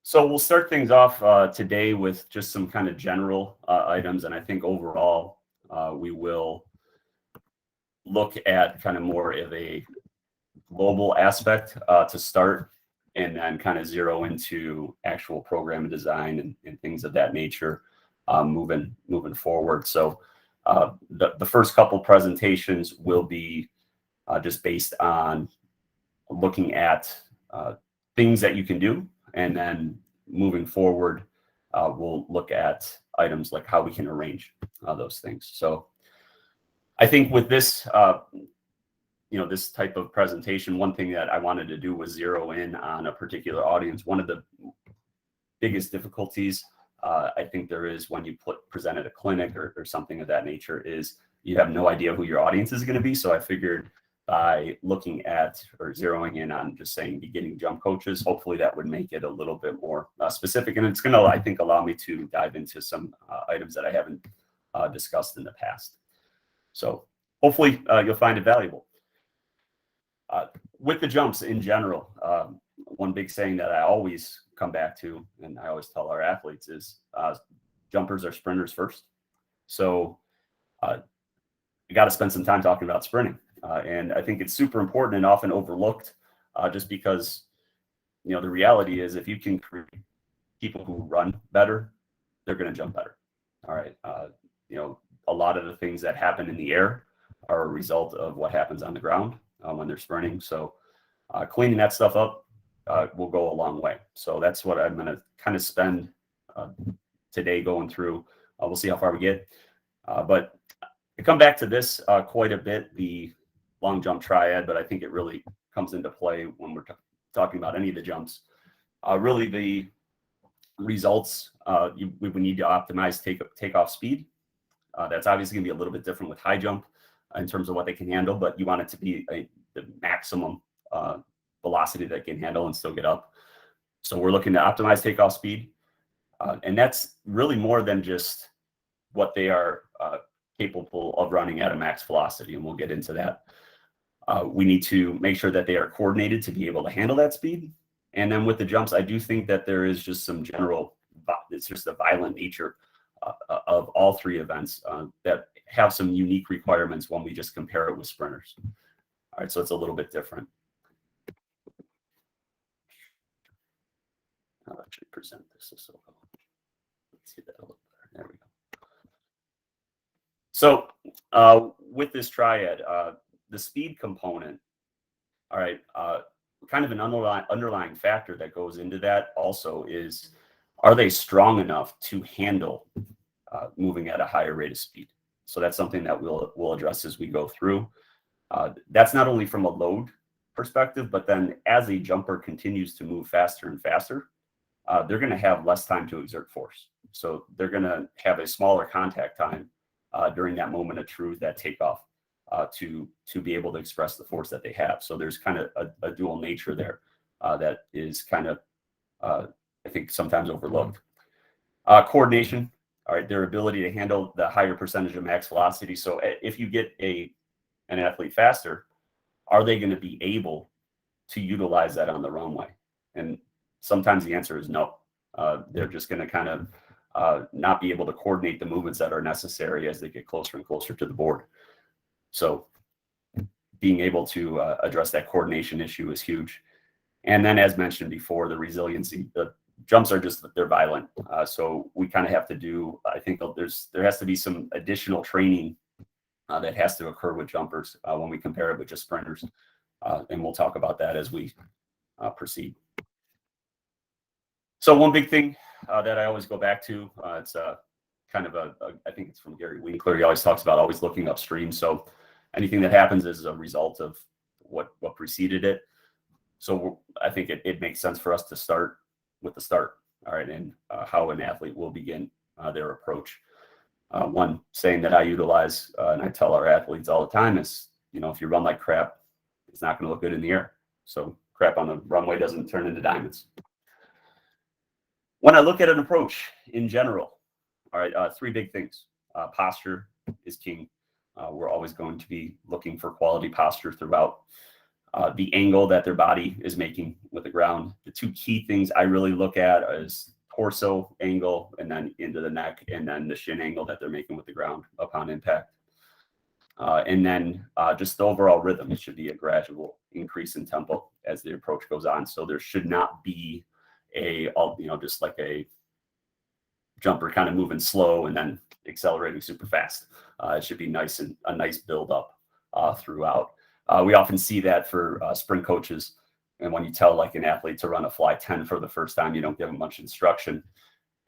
So we'll start things off today with just some kind of general items, and I think overall we will look at kind of more of a global aspect to start, and then kind of zero into actual program design and things of that nature moving forward. So the first couple presentations will be just based on looking at things that you can do, and then moving forward, we'll look at items like how we can arrange those things. So I think with this, this type of presentation, one thing that I wanted to do was zero in on a particular audience. One of the biggest difficulties I think there is when you present at a clinic or something of that nature is you have no idea who your audience is going to be. So I figured by looking at or zeroing in on just saying beginning jump coaches, hopefully that would make it a little bit more specific. And it's going to, I think, allow me to dive into some items that I haven't discussed in the past. So hopefully you'll find it valuable. With the jumps in general, one big saying that I always come back to, and I always tell our athletes, is jumpers are sprinters first. So you got to spend some time talking about sprinting. And I think it's super important and often overlooked just because, the reality is if you can create people who run better, they're going to jump better. All right. A lot of the things that happen in the air are a result of what happens on the ground when they're sprinting. So cleaning that stuff up will go a long way. So that's what I'm going to kind of spend today going through. We'll see how far we get. But I come back to this quite a bit, the long jump triad, but I think it really comes into play when we're talking about any of the jumps. Really the results, we would need to optimize takeoff speed. That's obviously going to be a little bit different with high jump in terms of what they can handle, but you want it to be the maximum velocity that can handle and still get up. So we're looking to optimize takeoff speed. And that's really more than just what they are capable of running at a max velocity, and we'll get into that. We need to make sure that they are coordinated to be able to handle that speed. And then with the jumps, I do think that there is just some general, it's just the violent nature of all three events that have some unique requirements when we just compare it with sprinters. All right, so it's a little bit different. I'll actually present this as well. Let's see that a little better. There we go. So with this triad, the speed component, all right, kind of an underlying factor that goes into that also is, are they strong enough to handle moving at a higher rate of speed? So that's something that we'll address as we go through. That's not only from a load perspective, but then as a jumper continues to move faster and faster, they're going to have less time to exert force. So they're going to have a smaller contact time during that moment of truth, that takeoff, to be able to express the force that they have. So there's kind of a dual nature there that is kind of, I think, sometimes overlooked. Coordination, all right, their ability to handle the higher percentage of max velocity. So if you get an athlete faster, are they going to be able to utilize that on the runway? And sometimes the answer is no. They're just going to kind of not be able to coordinate the movements that are necessary as they get closer and closer to the board. So being able to address that coordination issue is huge. And then, as mentioned before, the resiliency, the jumps are just, they're violent. So we kind of have to do, I think there has to be some additional training that has to occur with jumpers when we compare it with just sprinters. And we'll talk about that as we proceed. So one big thing that I always go back to, it's kind of I think it's from Gary Winkler. He always talks about always looking upstream. So anything that happens is a result of what preceded it. So I think it makes sense for us to start with the start, all right, and how an athlete will begin their approach. One saying that I utilize and I tell our athletes all the time is, if you run like crap, it's not going to look good in the air. So crap on the runway doesn't turn into diamonds. When I look at an approach in general, all right, three big things. Posture is king. We're always going to be looking for quality posture throughout. the angle that their body is making with the ground. The two key things I really look at is torso angle and then into the neck, and then the shin angle that they're making with the ground upon impact. And then just the overall rhythm. It should be a gradual increase in tempo as the approach goes on. So there should not be just like a jumper kind of moving slow and then accelerating super fast. It should be nice and a nice build up throughout. We often see that for sprint coaches. And when you tell like an athlete to run a fly 10 for the first time, you don't give them much instruction,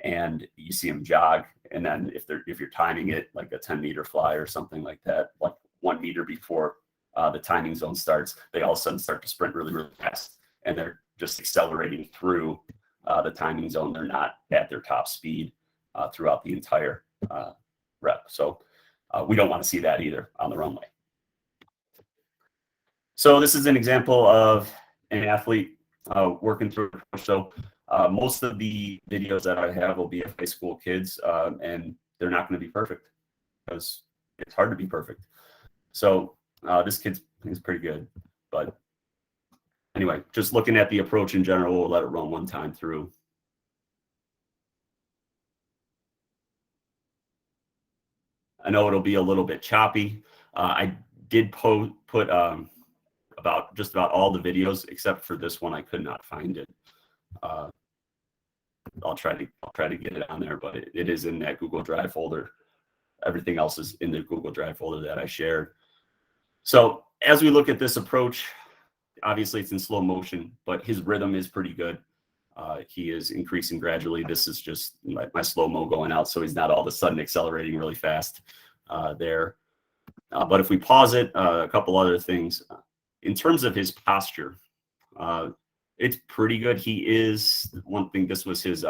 and you see them jog. And then if you're timing it like a 10-meter fly or something like that, like 1 meter before the timing zone starts, they all of a sudden start to sprint really, really fast, and they're just accelerating through the timing zone. They're not at their top speed throughout the entire rep. So we don't want to see that either on the runway. So this is an example of an athlete working through it. So most of the videos that I have will be of high school kids, and they're not going to be perfect because it's hard to be perfect. So this kid is pretty good. But anyway, just looking at the approach in general, we'll let it run one time through. I know it'll be a little bit choppy. I did put just about all the videos except for this one. I could not find it. I'll try to get it on there, but it is in that Google Drive folder. Everything else is in the Google Drive folder that I shared. So as we look at this approach, obviously it's in slow motion, but his rhythm is pretty good. He is increasing gradually. This is just my slow-mo going out, so he's not all of a sudden accelerating really fast there. But if we pause it, a couple other things. In terms of his posture, it's pretty good. He is, one thing, this was his,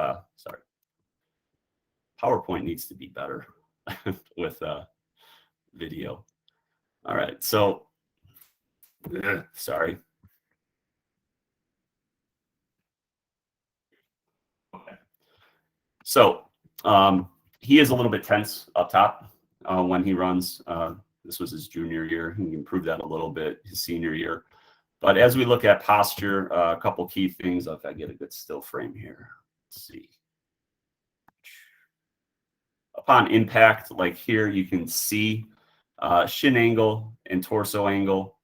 PowerPoint needs to be better with video. All right, so, sorry. Okay. So he is a little bit tense up top when he runs. This was his junior year. He improved that a little bit his senior year. But as we look at posture, a couple key things. If I get a good still frame here, let's see. Upon impact, like here, you can see shin angle and torso angle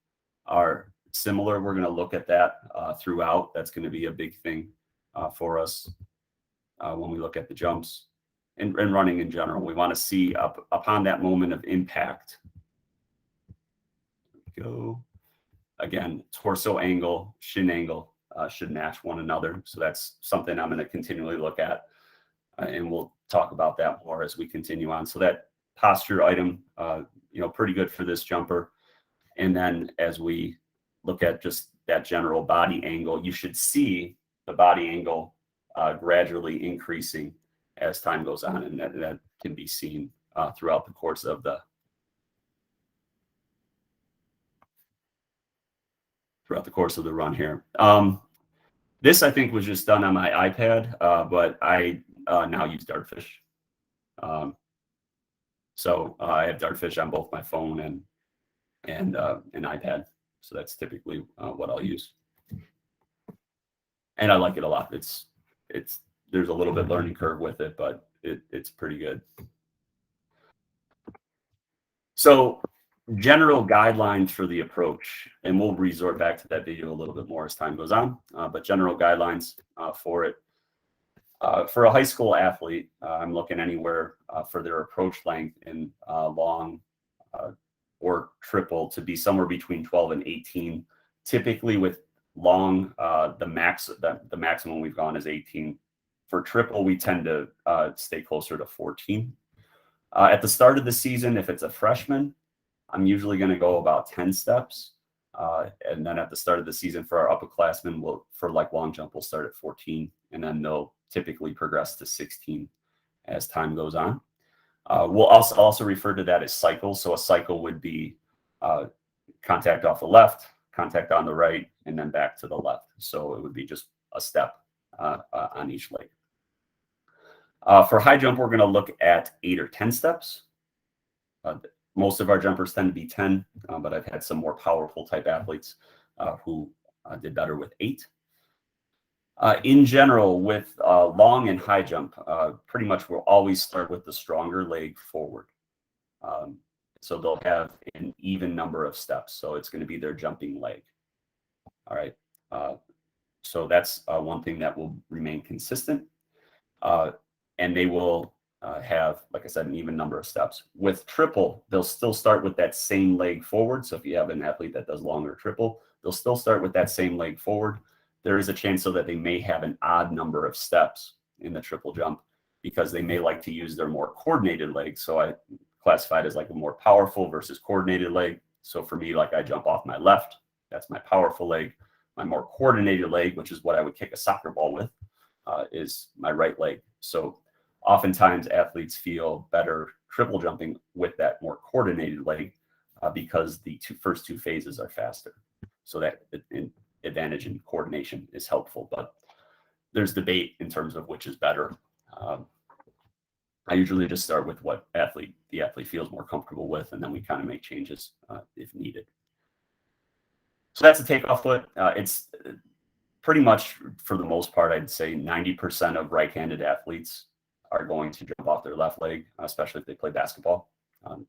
are similar. We're going to look at that throughout. That's going to be a big thing for us when we look at the jumps and running in general. We want to see upon that moment of impact. Go. Again, torso angle, shin angle should match one another. So that's something I'm going to continually look at, and we'll talk about that more as we continue on. So that posture item, pretty good for this jumper. And then as we look at just that general body angle, you should see the body angle gradually increasing as time goes on, and that can be seen throughout the course of the run here. This I think was just done on my iPad, but I now use Dartfish. So I have Dartfish on both my phone and an iPad. So that's typically what I'll use, and I like it a lot. There's a little bit learning curve with it, but it's pretty good. So general guidelines for the approach, and we'll resort back to that video a little bit more as time goes on, but general guidelines for it. For a high school athlete, I'm looking anywhere for their approach length in long or triple to be somewhere between 12 and 18. Typically with long, the maximum we've gone is 18. For triple, we tend to stay closer to 14. At the start of the season, if it's a freshman, I'm usually going to go about 10 steps. And then at the start of the season for our upperclassmen, for like long jump, we'll start at 14, and then they'll typically progress to 16 as time goes on. We'll also refer to that as cycles. So a cycle would be contact off the left, contact on the right, and then back to the left. So it would be just a step on each leg. For high jump, we're going to look at 8 or 10 steps. Most of our jumpers tend to be 10, but I've had some more powerful type athletes who did better with 8. In general, with long and high jump, pretty much we'll always start with the stronger leg forward. Um, so they'll have an even number of steps. So it's going to be their jumping leg. All right. So that's one thing that will remain consistent. And they will have, like I said, an even number of steps. With triple, they'll still start with that same leg forward. So if you have an athlete that does longer triple, they'll still start with that same leg forward. There is a chance so that they may have an odd number of steps in the triple jump because they may like to use their more coordinated leg. So I classify it as like a more powerful versus coordinated leg. So for me, like I jump off my left, that's my powerful leg. My more coordinated leg, which is what I would kick a soccer ball with, is my right leg. So oftentimes athletes feel better triple jumping with that more coordinated leg because the first two phases are faster. So that advantage in coordination is helpful, but there's debate in terms of which is better. I usually just start with what the athlete feels more comfortable with, and then we kind of make changes if needed. So that's a takeoff foot. It's pretty much, for the most part, I'd say 90% of right-handed athletes are going to jump off their left leg, especially if they play basketball.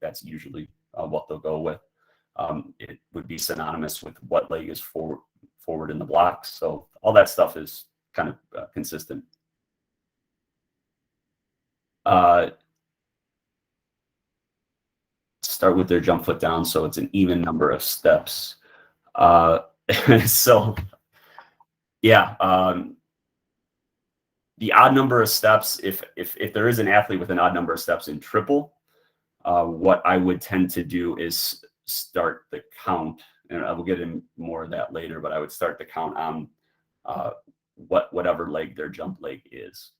That's usually what they'll go with. It would be synonymous with what leg is forward in the blocks. So all that stuff is kind of consistent. Start with their jump foot down, so it's an even number of steps. So yeah, the odd number of steps, if there is an athlete with an odd number of steps in triple, what I would tend to do is start the count, and I will get in more of that later, but I would start the count on whatever leg their jump leg is.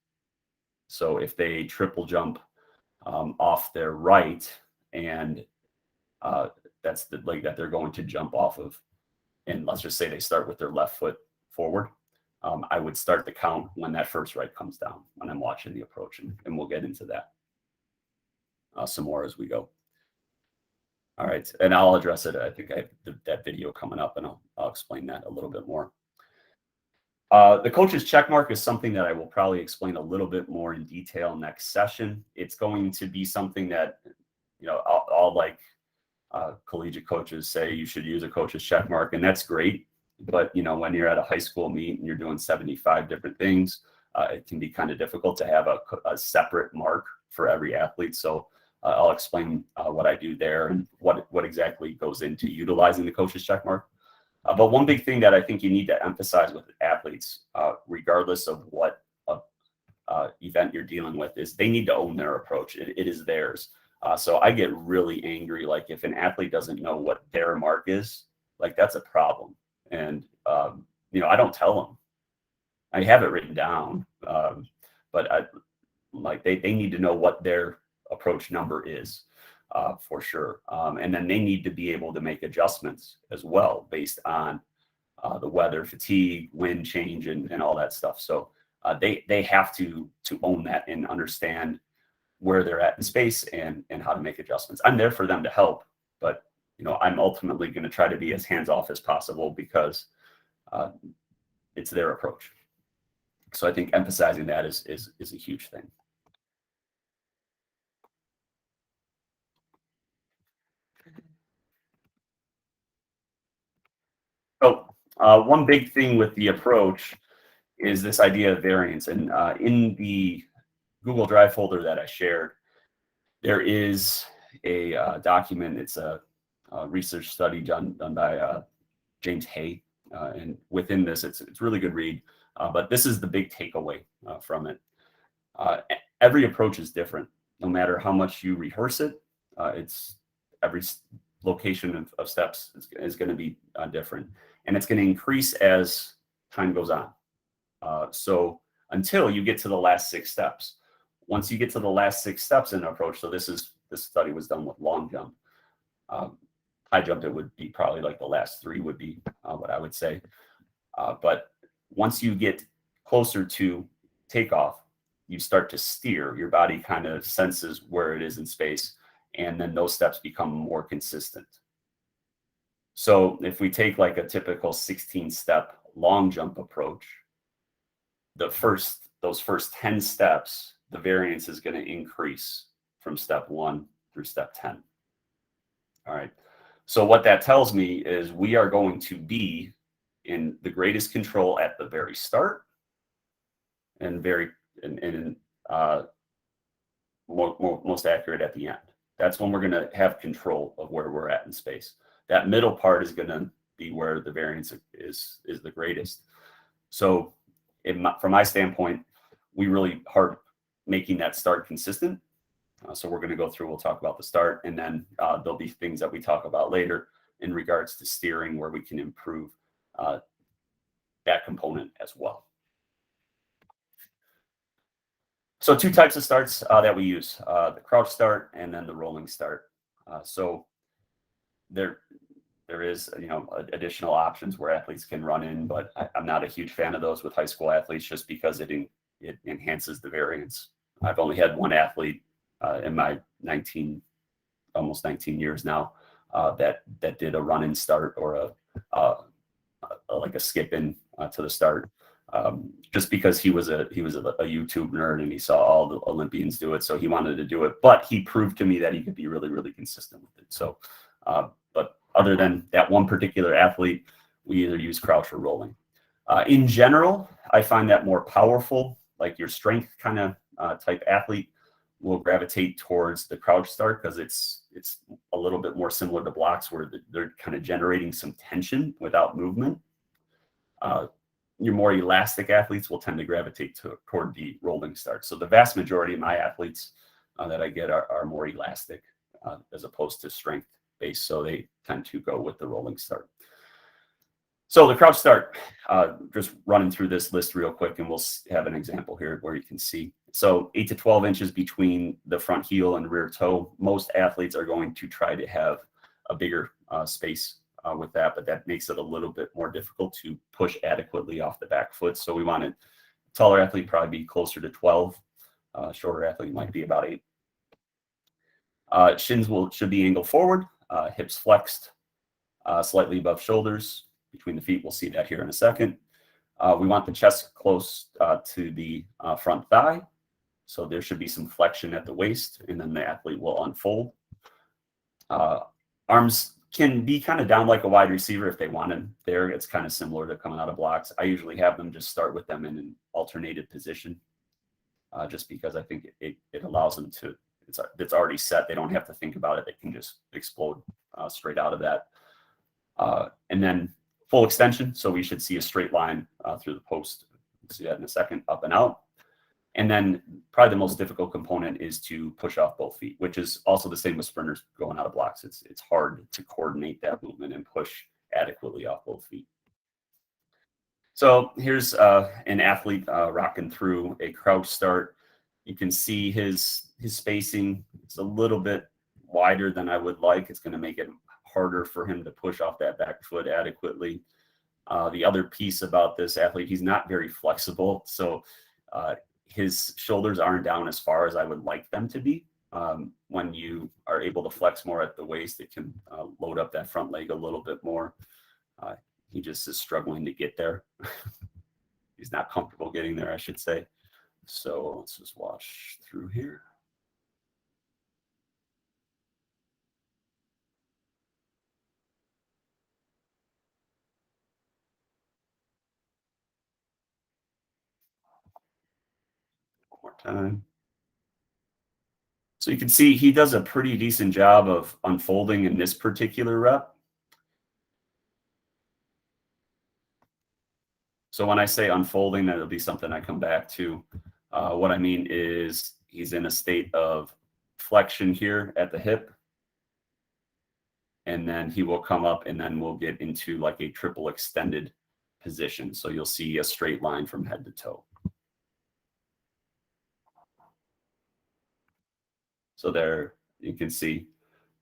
So if they triple jump off their right, and that's the leg that they're going to jump off of, and let's just say they start with their left foot forward, I would start the count when that first right comes down, when I'm watching the approach, and we'll get into that some more as we go. All right, and I'll address it. I think I have that video coming up, and I'll explain that a little bit more. The coach's check mark is something that I will probably explain a little bit more in detail next session. It's going to be something that, all like collegiate coaches say you should use a coach's check mark, and that's great. But, when you're at a high school meet and you're doing 75 different things, it can be kind of difficult to have a separate mark for every athlete. So I'll explain what I do there and what exactly goes into utilizing the coach's check mark. But one big thing that I think you need to emphasize with athletes, regardless of what event you're dealing with, is they need to own their approach. It is theirs. So I get really angry, like if an athlete doesn't know what their mark is, like that's a problem. And, I don't tell them. I have it written down, but they need to know what their approach number is. For sure. And then they need to be able to make adjustments as well based on the weather, fatigue, wind change, and all that stuff. So they have to own that and understand where they're at in space and how to make adjustments. I'm there for them to help, but I'm ultimately going to try to be as hands-off as possible because it's their approach. So I think emphasizing that is a huge thing. So one big thing with the approach is this idea of variance. And in the Google Drive folder that I shared, there is a document. It's a research study done by James Hay. And within this, it's a really good read. But this is the big takeaway from it. Every approach is different. No matter how much you rehearse it, it's every location of steps is going to be different. And it's going to increase as time goes on. So until you get to the last 6 steps. Once you get to the last 6 steps in an approach, so this study was done with long jump. High jump, it would be probably like the last 3 would be what I would say. But once you get closer to takeoff, you start to steer. Your body kind of senses where it is in space, and then those steps become more consistent. So if we take like a typical 16-step long jump approach, those first 10 steps, the variance is going to increase from step 1 through step 10. All right. So what that tells me is we are going to be in the greatest control at the very start and most accurate at the end. That's when we're going to have control of where we're at in space. That middle part is going to be where the variance is the greatest. So from my standpoint, we really hard making that start consistent. So we're going to go through, we'll talk about the start, and then there'll be things that we talk about later in regards to steering where we can improve that component as well. So 2 types of starts that we use, the crouch start and then the rolling start. So there is, additional options where athletes can run in, but I'm not a huge fan of those with high school athletes just because it enhances the variance. I've only had one athlete in my almost 19 years now that did a run in start or like a skip in to the start, just because he was a YouTube nerd and he saw all the Olympians do it, so he wanted to do it. But he proved to me that he could be really, really consistent with it. So, but other than that one particular athlete, we either use crouch or rolling. In general, I find that more powerful, like your strength kind of type athlete will gravitate towards the crouch start because it's a little bit more similar to blocks where they're kind of generating some tension without movement. Your more elastic athletes will tend to gravitate toward the rolling start. So the vast majority of my athletes that I get are more elastic as opposed to strength based. So they tend to go with the rolling start. So the crouch start, just running through this list real quick, and we'll have an example here where you can see. So 8 to 12 inches between the front heel and rear toe. Most athletes are going to try to have a bigger space with that, but that makes it a little bit more difficult to push adequately off the back foot. So we want a taller athlete probably be closer to 12. Shorter athlete might be about 8. Shins should be angled forward, hips flexed, slightly above shoulders, between the feet. We'll see that here in a second. We want the chest close to the front thigh. So there should be some flexion at the waist, and then the athlete will unfold. Arms can be kind of down like a wide receiver if they wanted there. It's kind of similar to coming out of blocks. I usually have them just start with them in an alternated position, just because I think it allows them to, it's already set. They don't have to think about it. They can just explode straight out of that. And then full extension. So we should see a straight line through the post. We'll see that in a second, up and out. And then probably the most difficult component is to push off both feet, which is also the same with sprinters going out of blocks. It's hard to coordinate that movement and push adequately off both feet. So here's an athlete rocking through a crouch start. You can see his spacing. It's a little bit wider than I would like. It's going to make it harder for him to push off that back foot adequately. The other piece about this athlete, he's not very flexible. So his shoulders aren't down as far as I would like them to be. When you are able to flex more at the waist, it can load up that front leg a little bit more. He just is struggling to get there. He's not comfortable getting there, I should say. So let's just watch through here. One more time. So you can see he does a pretty decent job of unfolding in this particular rep. So when I say unfolding, that'll be something I come back to. What I mean is he's in a state of flexion here at the hip. And then he will come up and then we'll get into like a triple extended position. So you'll see a straight line from head to toe. So there you can see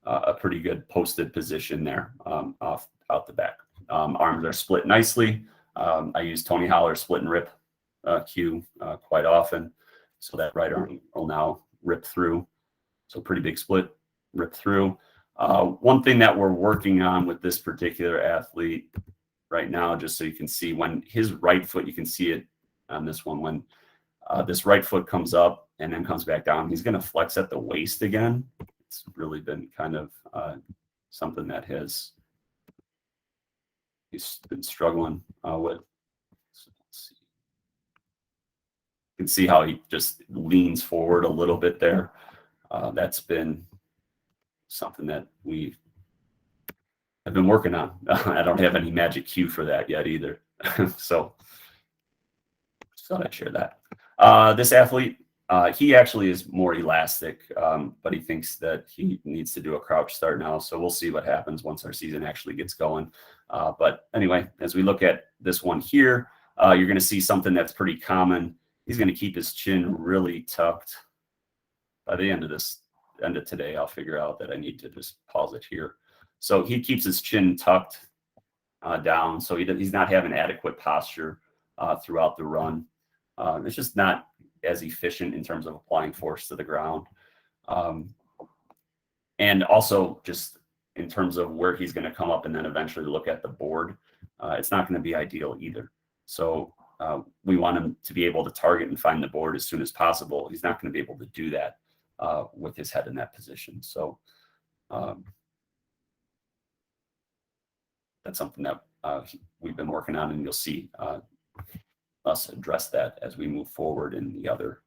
a pretty good posted position there out the back. Arms are split nicely. I use Tony Holler's split and rip cue quite often. So that right arm will now rip through. So pretty big split, rip through. One thing that we're working on with this particular athlete right now, just so you can see when his right foot, you can see it on this one, when this right foot comes up and then comes back down, he's going to flex at the waist again. It's really been kind of something that he's been struggling with. So let's see. You can see how he just leans forward a little bit there. That's been something that we have been working on. I don't have any magic cue for that yet either. So just thought I'd share that. This athlete, he actually is more elastic, but he thinks that he needs to do a crouch start now. So we'll see what happens once our season actually gets going. But anyway, as we look at this one here, you're going to see something that's pretty common. He's going to keep his chin really tucked. By the end of today, I'll figure out that I need to just pause it here. So he keeps his chin tucked down, so he's not having adequate posture throughout the run. It's just not as efficient in terms of applying force to the ground. And also just in terms of where he's going to come up and then eventually look at the board, it's not going to be ideal either. So we want him to be able to target and find the board as soon as possible. He's not going to be able to do that with his head in that position. So that's something that we've been working on, and you'll see us address that as we move forward in the other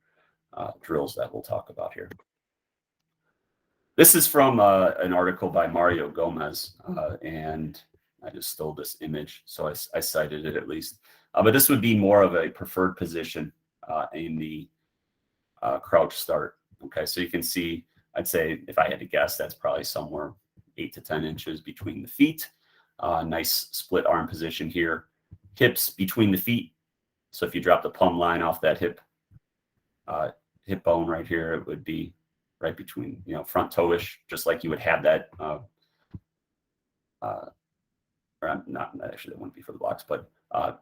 drills that we'll talk about here. This is from an article by Mario Gomez, and I just stole this image, so I cited it at least. But this would be more of a preferred position in the crouch start. Okay, so you can see, I'd say if I had to guess, that's probably somewhere 8 to 10 inches between the feet. Nice split arm position here. Hips between the feet. So if you drop the plumb line off that hip bone right here, it would be right between, front toe-ish, just like you would have that. Or not actually, that wouldn't be for the blocks, but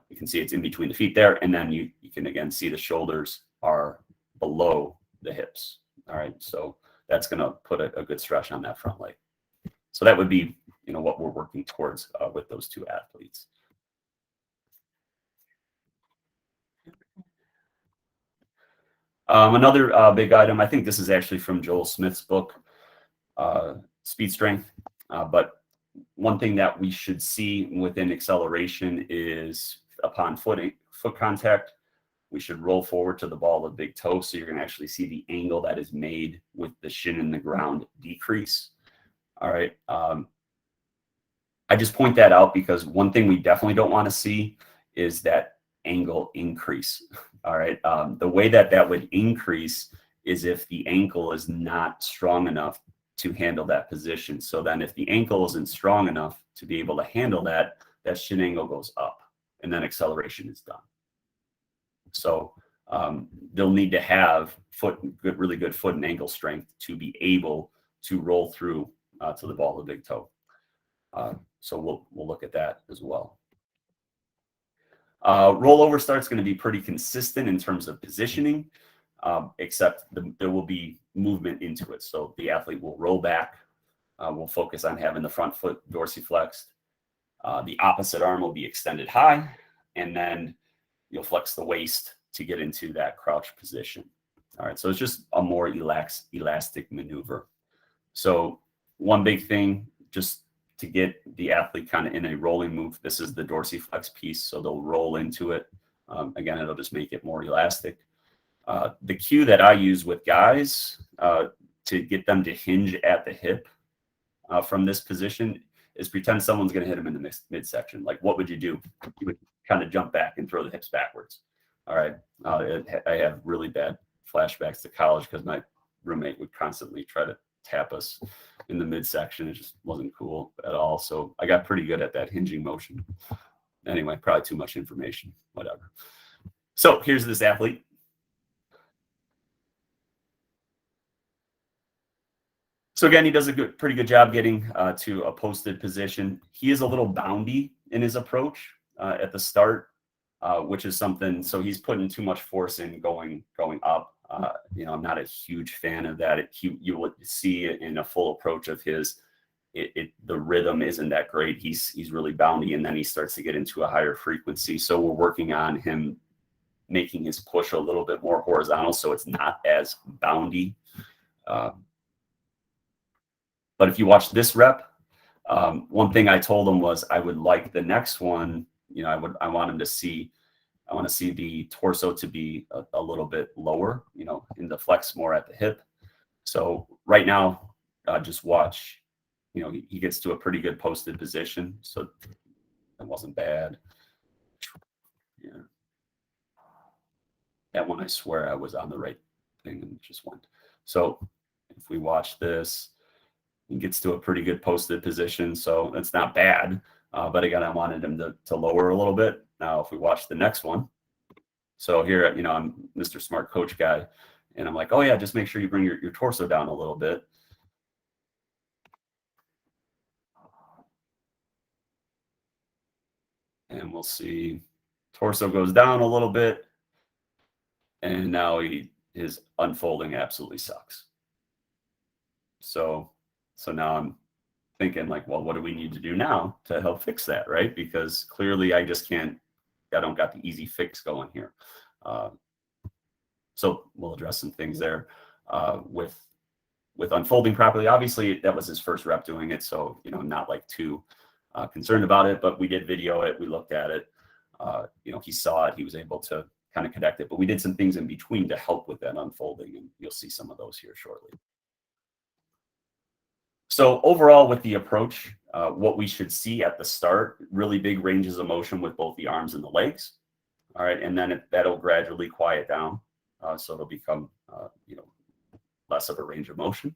you can see it's in between the feet there, and then you can again see the shoulders are below the hips. All right, so that's going to put a good stress on that front leg. So that would be, what we're working towards with those two athletes. Another big item, I think this is actually from Joel Smith's book, Speed Strength. But one thing that we should see within acceleration is upon foot contact, we should roll forward to the ball of the big toe. So you're going to actually see the angle that is made with the shin in the ground decrease. All right. I just point that out because one thing we definitely don't want to see is that angle increase. All right. The way that would increase is if the ankle is not strong enough to handle that position. So then if the ankle isn't strong enough to be able to handle that shin angle goes up and then acceleration is done. So they'll need to have really good foot and ankle strength to be able to roll through to the ball of the big toe. So we'll look at that as well. Rollover start's going to be pretty consistent in terms of positioning, except there will be movement into it. So the athlete will roll back. We'll focus on having the front foot dorsiflexed. The opposite arm will be extended high, and then you'll flex the waist to get into that crouch position. All right, so it's just a more elastic maneuver. So one big thing, just to get the athlete kind of in a rolling move, this is the dorsiflex piece, so they'll roll into it. Again, it'll just make it more elastic. The cue that I use with guys to get them to hinge at the hip from this position is pretend someone's going to hit them in the midsection. Like, what would you do? You would kind of jump back and throw the hips backwards. All right. I have really bad flashbacks to college because my roommate would constantly try to tap us in the midsection. It just wasn't cool at all. So I got pretty good at that hinging motion. Anyway, probably too much information, whatever. So here's this athlete. So again, he does a pretty good job getting to a posted position. He is a little boundy in his approach at the start, which is something. So he's putting too much force in going up. I'm not a huge fan of that. You will see it in a full approach of his. the rhythm isn't that great. He's really boundy, and then he starts to get into a higher frequency. So we're working on him making his push a little bit more horizontal, so it's not as boundy. But if you watch this rep, one thing I told him was I would like the next one. I want him to see. I want to see the torso to be a little bit lower, in the flex more at the hip. So right now, just watch. He gets to a pretty good posted position, so that wasn't bad. Yeah, that one I swear I was on the right thing and just went. So if we watch this, he gets to a pretty good posted position, so that's not bad. But again, I wanted him to lower a little bit. Now, if we watch the next one, so here, I'm Mr. Smart Coach guy, and I'm like, oh yeah, just make sure you bring your torso down a little bit. And we'll see torso goes down a little bit, and now his unfolding absolutely sucks. So now I'm thinking like, well, what do we need to do now to help fix that, right? Because clearly I don't got the easy fix going here. So we'll address some things there with unfolding properly. Obviously, that was his first rep doing it, so not like too concerned about it. But we did video it, we looked at it. He saw it, he was able to kind of connect it. But we did some things in between to help with that unfolding, and you'll see some of those here shortly. So overall, with the approach, what we should see at the start, really big ranges of motion with both the arms and the legs. All right, and then that'll gradually quiet down, so it'll become less of a range of motion.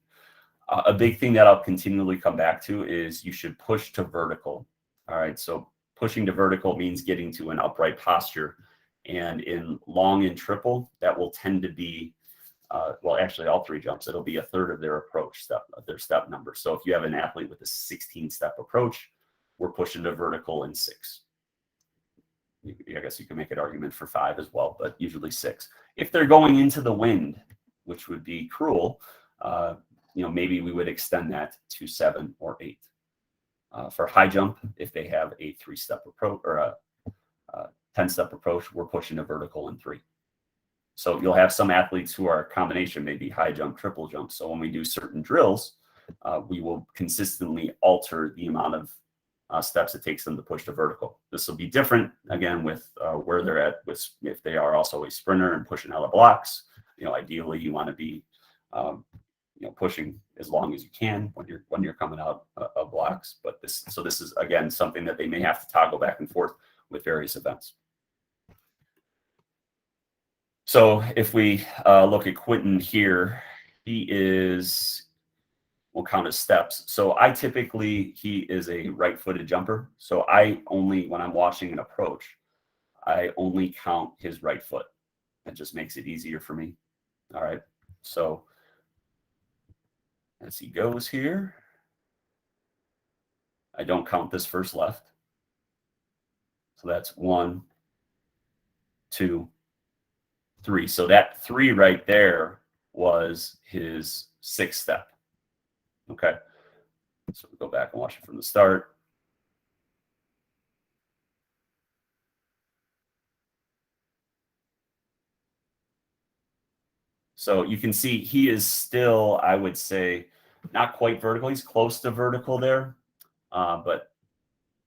A big thing that I'll continually come back to is you should push to vertical. All right, so pushing to vertical means getting to an upright posture, and in long and triple, that will tend to be well, actually, all three jumps, it'll be a third of their approach step, their step number. So if you have an athlete with a 16-step approach, we're pushing to vertical in 6. I guess you can make an argument for 5 as well, but usually 6. If they're going into the wind, which would be cruel, maybe we would extend that to 7 or 8. For high jump, if they have a 3-step approach or a 10-step approach, we're pushing to vertical in 3. So you'll have some athletes who are a combination, maybe high jump, triple jump. So when we do certain drills, we will consistently alter the amount of steps it takes them to push to vertical. This will be different, again, with where they're at. If they are also a sprinter and pushing out of blocks, ideally you want to be pushing as long as you can when you're coming out of blocks. But this is, again, something that they may have to toggle back and forth with various events. So if we look at Quentin here, we'll count his steps. So he is a right-footed jumper. So when I'm watching an approach, I only count his right foot. That just makes it easier for me. All right. So as he goes here, I don't count this first left. So that's 1, 2, 3. So that 3 right there was his 6th step. Okay. So we go back and watch it from the start. So you can see he is still, I would say, not quite vertical. He's close to vertical there, but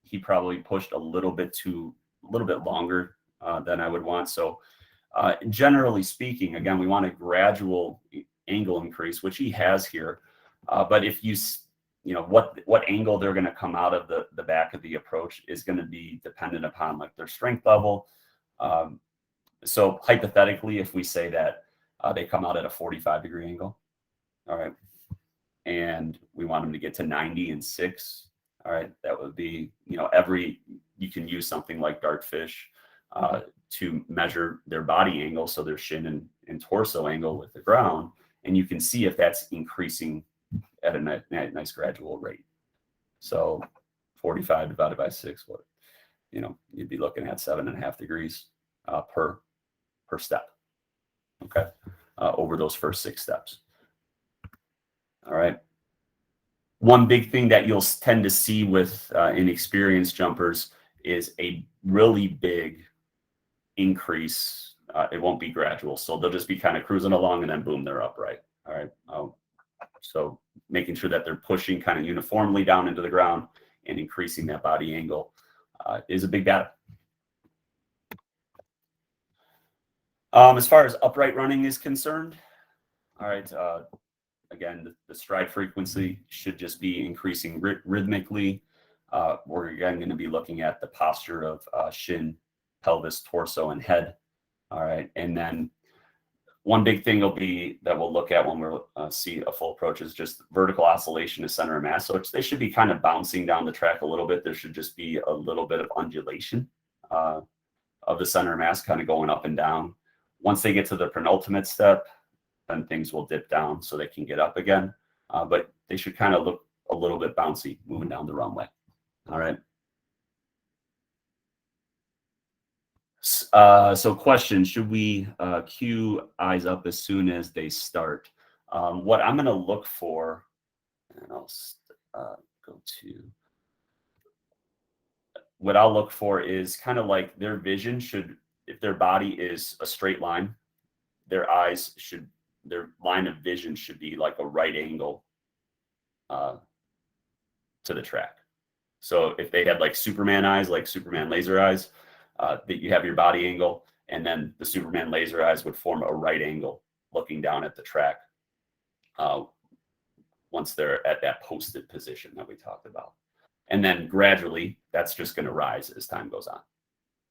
he probably pushed a little bit longer than I would want. So generally speaking, again, we want a gradual angle increase, which he has here. But if what angle they're going to come out of the back of the approach is going to be dependent upon like their strength level. So hypothetically, if we say that they come out at a 45-degree angle, all right, and we want them to get to 90 and 6, all right, that would be, you can use something like Dartfish to measure their body angle, so their shin and torso angle with the ground, and you can see if that's increasing at a nice gradual rate. So 45 divided by 6, you'd be looking at 7.5 degrees per step. Okay, over those first 6 steps. All right. One big thing that you'll tend to see with inexperienced jumpers is a really big increase. It won't be gradual, so they'll just be kind of cruising along, and then boom, they're upright. All right. So making sure that they're pushing kind of uniformly down into the ground and increasing that body angle is a big data. As far as upright running is concerned, all right. Again, the stride frequency should just be increasing rhythmically. We're again going to be looking at the posture of shin, pelvis, torso, and head. All right, and then one big thing will be that we'll look at when we'll see a full approach is just vertical oscillation of center of mass. So they should be kind of bouncing down the track a little bit. There should just be a little bit of undulation of the center of mass kind of going up and down. Once they get to the penultimate step, then things will dip down so they can get up again. But they should kind of look a little bit bouncy moving down the runway. All right. So question, should we cue eyes up as soon as they start? What I'm going to look for, and I'll go to, what I'll look for is kind of like their vision should, if their body is a straight line, their eyes should, their line of vision should be like a right angle to the track. So if they had like Superman eyes, like Superman laser eyes, that you have your body angle, and then the Superman laser eyes would form a right angle looking down at the track once they're at that posted position that we talked about. And then gradually, that's just going to rise as time goes on.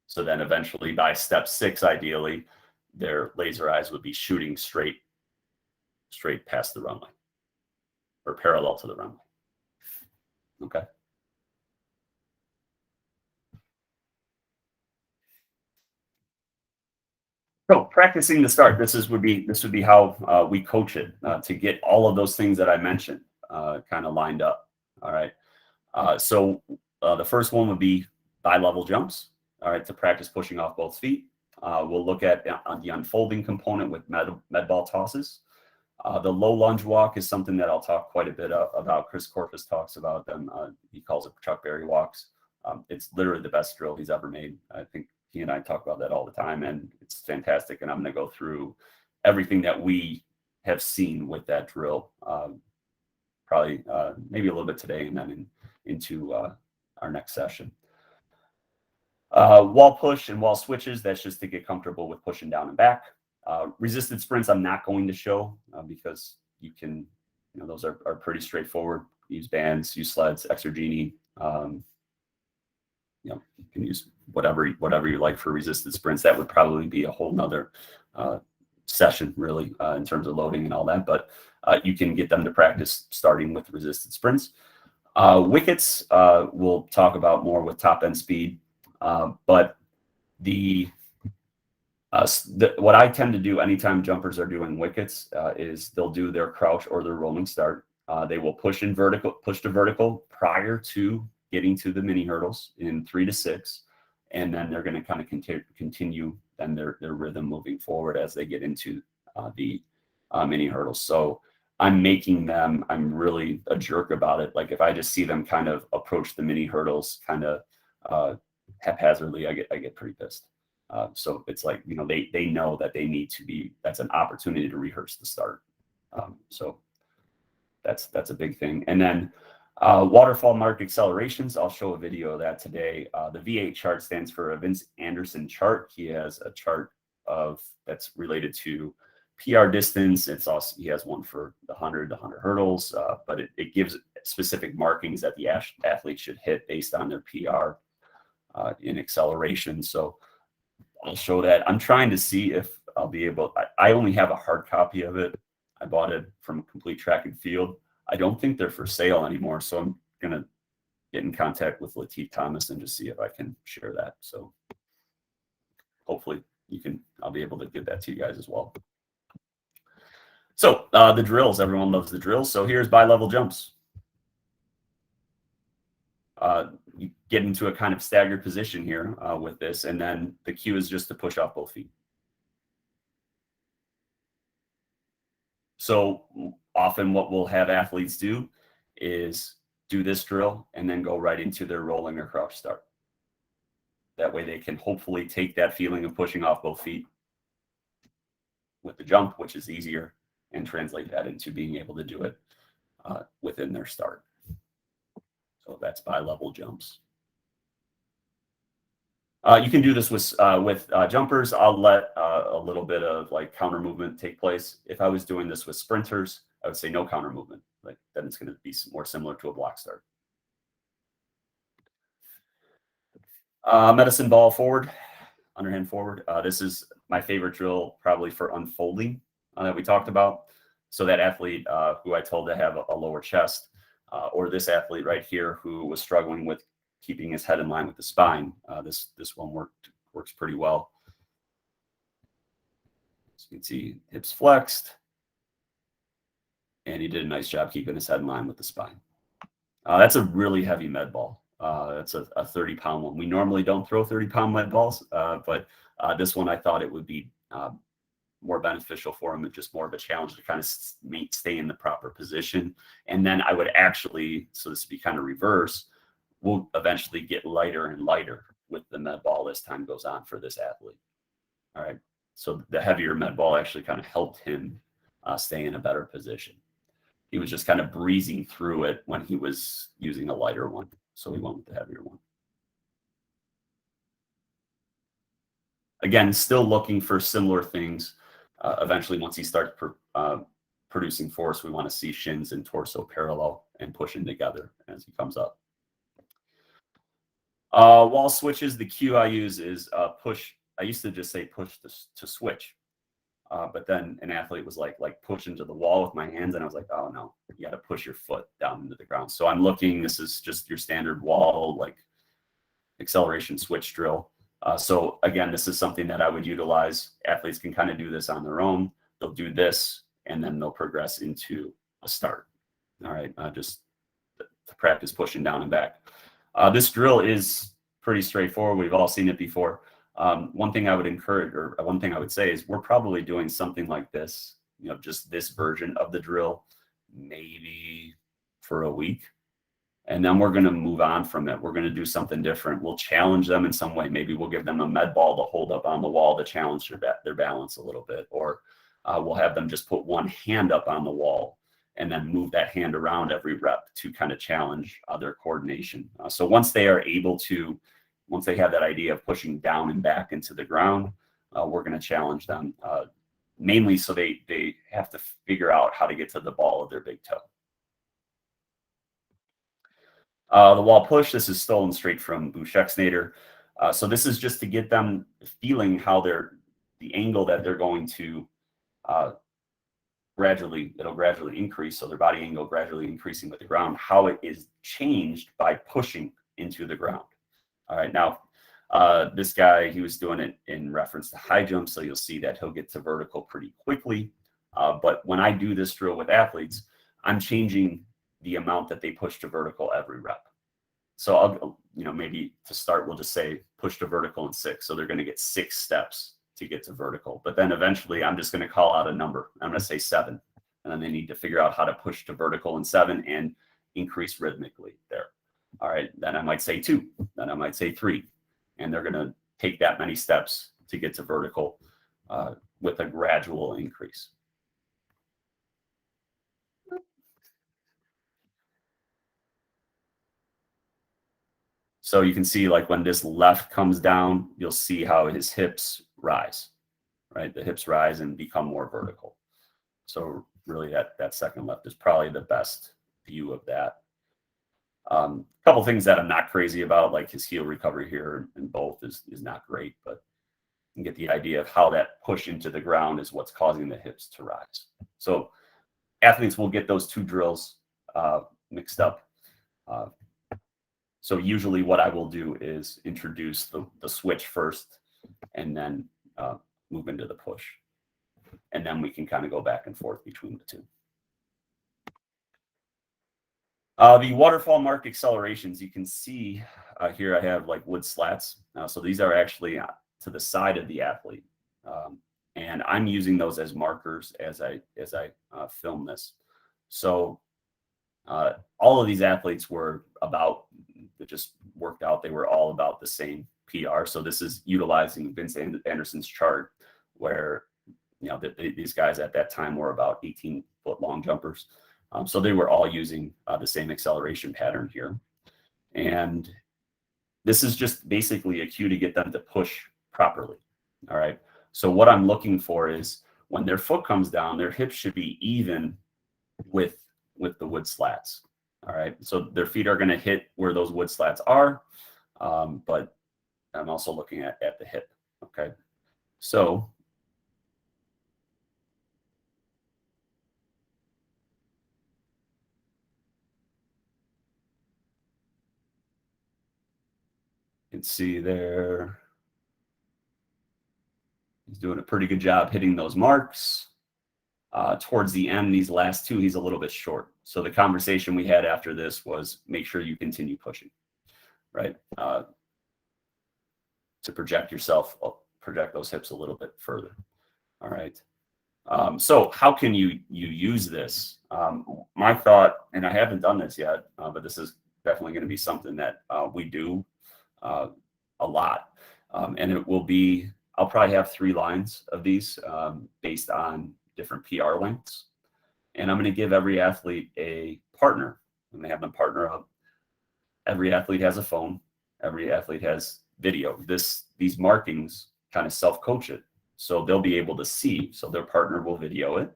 So then eventually by step 6, ideally, their laser eyes would be shooting straight past the runway or parallel to the runway. Okay. So practicing the start, this would be how we coach it to get all of those things that I mentioned kind of lined up. All right. So the first one would be bi-level jumps. All right, to practice pushing off both feet. We'll look at the unfolding component with med ball tosses. The low lunge walk is something that I'll talk quite a bit about. Chris Corpus talks about them. He calls it Chuck Berry walks. It's literally the best drill he's ever made. I think he and I talk about that all the time, and it's fantastic. And I'm going to go through everything that we have seen with that drill, probably maybe a little bit today, and then into our next session. Wall push and wall switches, that's just to get comfortable with pushing down and back. Resisted sprints I'm not going to show because you can, those are pretty straightforward. Use bands, use sleds, Exergini. You can use whatever you like for resisted sprints. That would probably be a whole nother session really in terms of loading and all that, but you can get them to practice starting with resisted sprints. Wickets we'll talk about more with top end speed, but what I tend to do anytime jumpers are doing wickets is they'll do their crouch or their rolling start. They will push to vertical prior to getting to the mini hurdles in 3 to 6, and then they're going to kind of continue then their rhythm moving forward as they get into the mini hurdles. So I'm really a jerk about it. Like if I just see them kind of approach the mini hurdles kind of haphazardly, I get pretty pissed. So it's like, they know that they need to be, that's an opportunity to rehearse the start. So that's a big thing. And then waterfall mark accelerations, I'll show a video of that today. The V8 chart stands for a Vince Anderson chart. He has a chart that's related to PR distance. It's also, he has one for the 100 hurdles, but it gives specific markings that the athlete should hit based on their PR in acceleration. So I'll show that. I'm trying to see if I'll be able, I only have a hard copy of it. I bought it from Complete Track and Field. I don't think they're for sale anymore. So I'm going to get in contact with Lateef Thomas and just see if I can share that. So hopefully I'll be able to get that to you guys as well. So the drills, everyone loves the drills. So here's bi-level jumps. You get into a kind of staggered position here with this, and then the cue is just to push off both feet. So often what we'll have athletes do is do this drill and then go right into their rolling or crouch start. That way they can hopefully take that feeling of pushing off both feet with the jump, which is easier, and translate that into being able to do it within their start. So that's bi-level jumps. You can do this with jumpers. I'll let a little bit of like counter movement take place. If I was doing this with sprinters, I would say no counter movement. Like then it's going to be more similar to a block start. Medicine ball forward, underhand forward. This is my favorite drill probably for unfolding that we talked about. So that athlete who I told to have a lower chest, or this athlete right here who was struggling with keeping his head in line with the spine. This one works pretty well. So you can see hips flexed, and he did a nice job keeping his head in line with the spine. That's a really heavy med ball. That's a 30-pound one. We normally don't throw 30-pound med balls, but this one I thought it would be more beneficial for him and just more of a challenge to kind of stay in the proper position. And then I would actually, so this would be kind of reverse, we'll eventually get lighter and lighter with the med ball as time goes on for this athlete. All right. So the heavier med ball actually kind of helped him stay in a better position. He was just kind of breezing through it when he was using a lighter one. So we went with the heavier one. Again, still looking for similar things. Eventually, once he starts producing force, we want to see shins and torso parallel and pushing together as he comes up. Wall switches, the cue I use is push. I used to just say push to switch. But then an athlete was like push into the wall with my hands. And I was like, oh no, you got to push your foot down into the ground. So I'm looking, this is just your standard wall, like acceleration switch drill. So again, this is something that I would utilize. Athletes can kind of do this on their own. They'll do this and then they'll progress into a start. All right. Just to practice pushing down and back. This drill is pretty straightforward. We've all seen it before. One thing I would encourage, or one thing I would say is we're probably doing something like this, just this version of the drill, maybe for a week. And then we're going to move on from it. We're going to do something different. We'll challenge them in some way. Maybe we'll give them a med ball to hold up on the wall to challenge their balance a little bit. Or we'll have them just put one hand up on the wall and then move that hand around every rep to kind of challenge their coordination. So once they are able to, once they have that idea of pushing down and back into the ground, we're going to challenge them mainly so they have to figure out how to get to the ball of their big toe. The wall push, this is stolen straight from Bushexnader. So this is just to get them feeling how the angle that they're going to it'll gradually increase. So their body angle gradually increasing with the ground, how it is changed by pushing into the ground. All right. Now, this guy, he was doing it in reference to high jump. So you'll see that he'll get to vertical pretty quickly. But when I do this drill with athletes, I'm changing the amount that they push to vertical every rep. So I'll, maybe to start, we'll just say push to vertical in 6. So they're going to get 6 steps to get to vertical. But then eventually I'm just going to call out a number. I'm going to say 7. And then they need to figure out how to push to vertical in 7 and increase rhythmically there. All right. Then I might say 2. Then I might say 3. And they're going to take that many steps to get to vertical with a gradual increase. So you can see like when this left comes down, you'll see how his hips rise, right? The hips rise and become more vertical. So really that second left is probably the best view of that. A couple things that I'm not crazy about, like his heel recovery here in both is not great, but you can get the idea of how that push into the ground is what's causing the hips to rise. So athletes will get those 2 drills mixed up. So usually what I will do is introduce the switch first and then move into the push. And then we can kind of go back and forth between the 2. The waterfall mark accelerations, you can see here I have like wood slats. So these are actually to the side of the athlete. And I'm using those as markers as I film this. So all of these athletes were about, that just worked out. They were all about the same PR. So this is utilizing Vince Anderson's chart where, these guys at that time were about 18-foot long jumpers. So they were all using the same acceleration pattern here. And this is just basically a cue to get them to push properly. All right. So what I'm looking for is when their foot comes down, their hips should be even with the wood slats. All right. So their feet are going to hit where those wood slats are. But I'm also looking at the hip. Okay. So you can see there, he's doing a pretty good job hitting those marks. Towards the end, these last two, he's a little bit short. So the conversation we had after this was make sure you continue pushing, right? To project those hips a little bit further. All right. So how can you use this? My thought, and I haven't done this yet, but this is definitely going to be something that we do a lot. And it will be, I'll probably have 3 lines of these based on different PR lengths. And I'm going to give every athlete a partner. And they have them partner up. Every athlete has a phone. Every athlete has video. These markings kind of self-coach it. So they'll be able to see. So their partner will video it.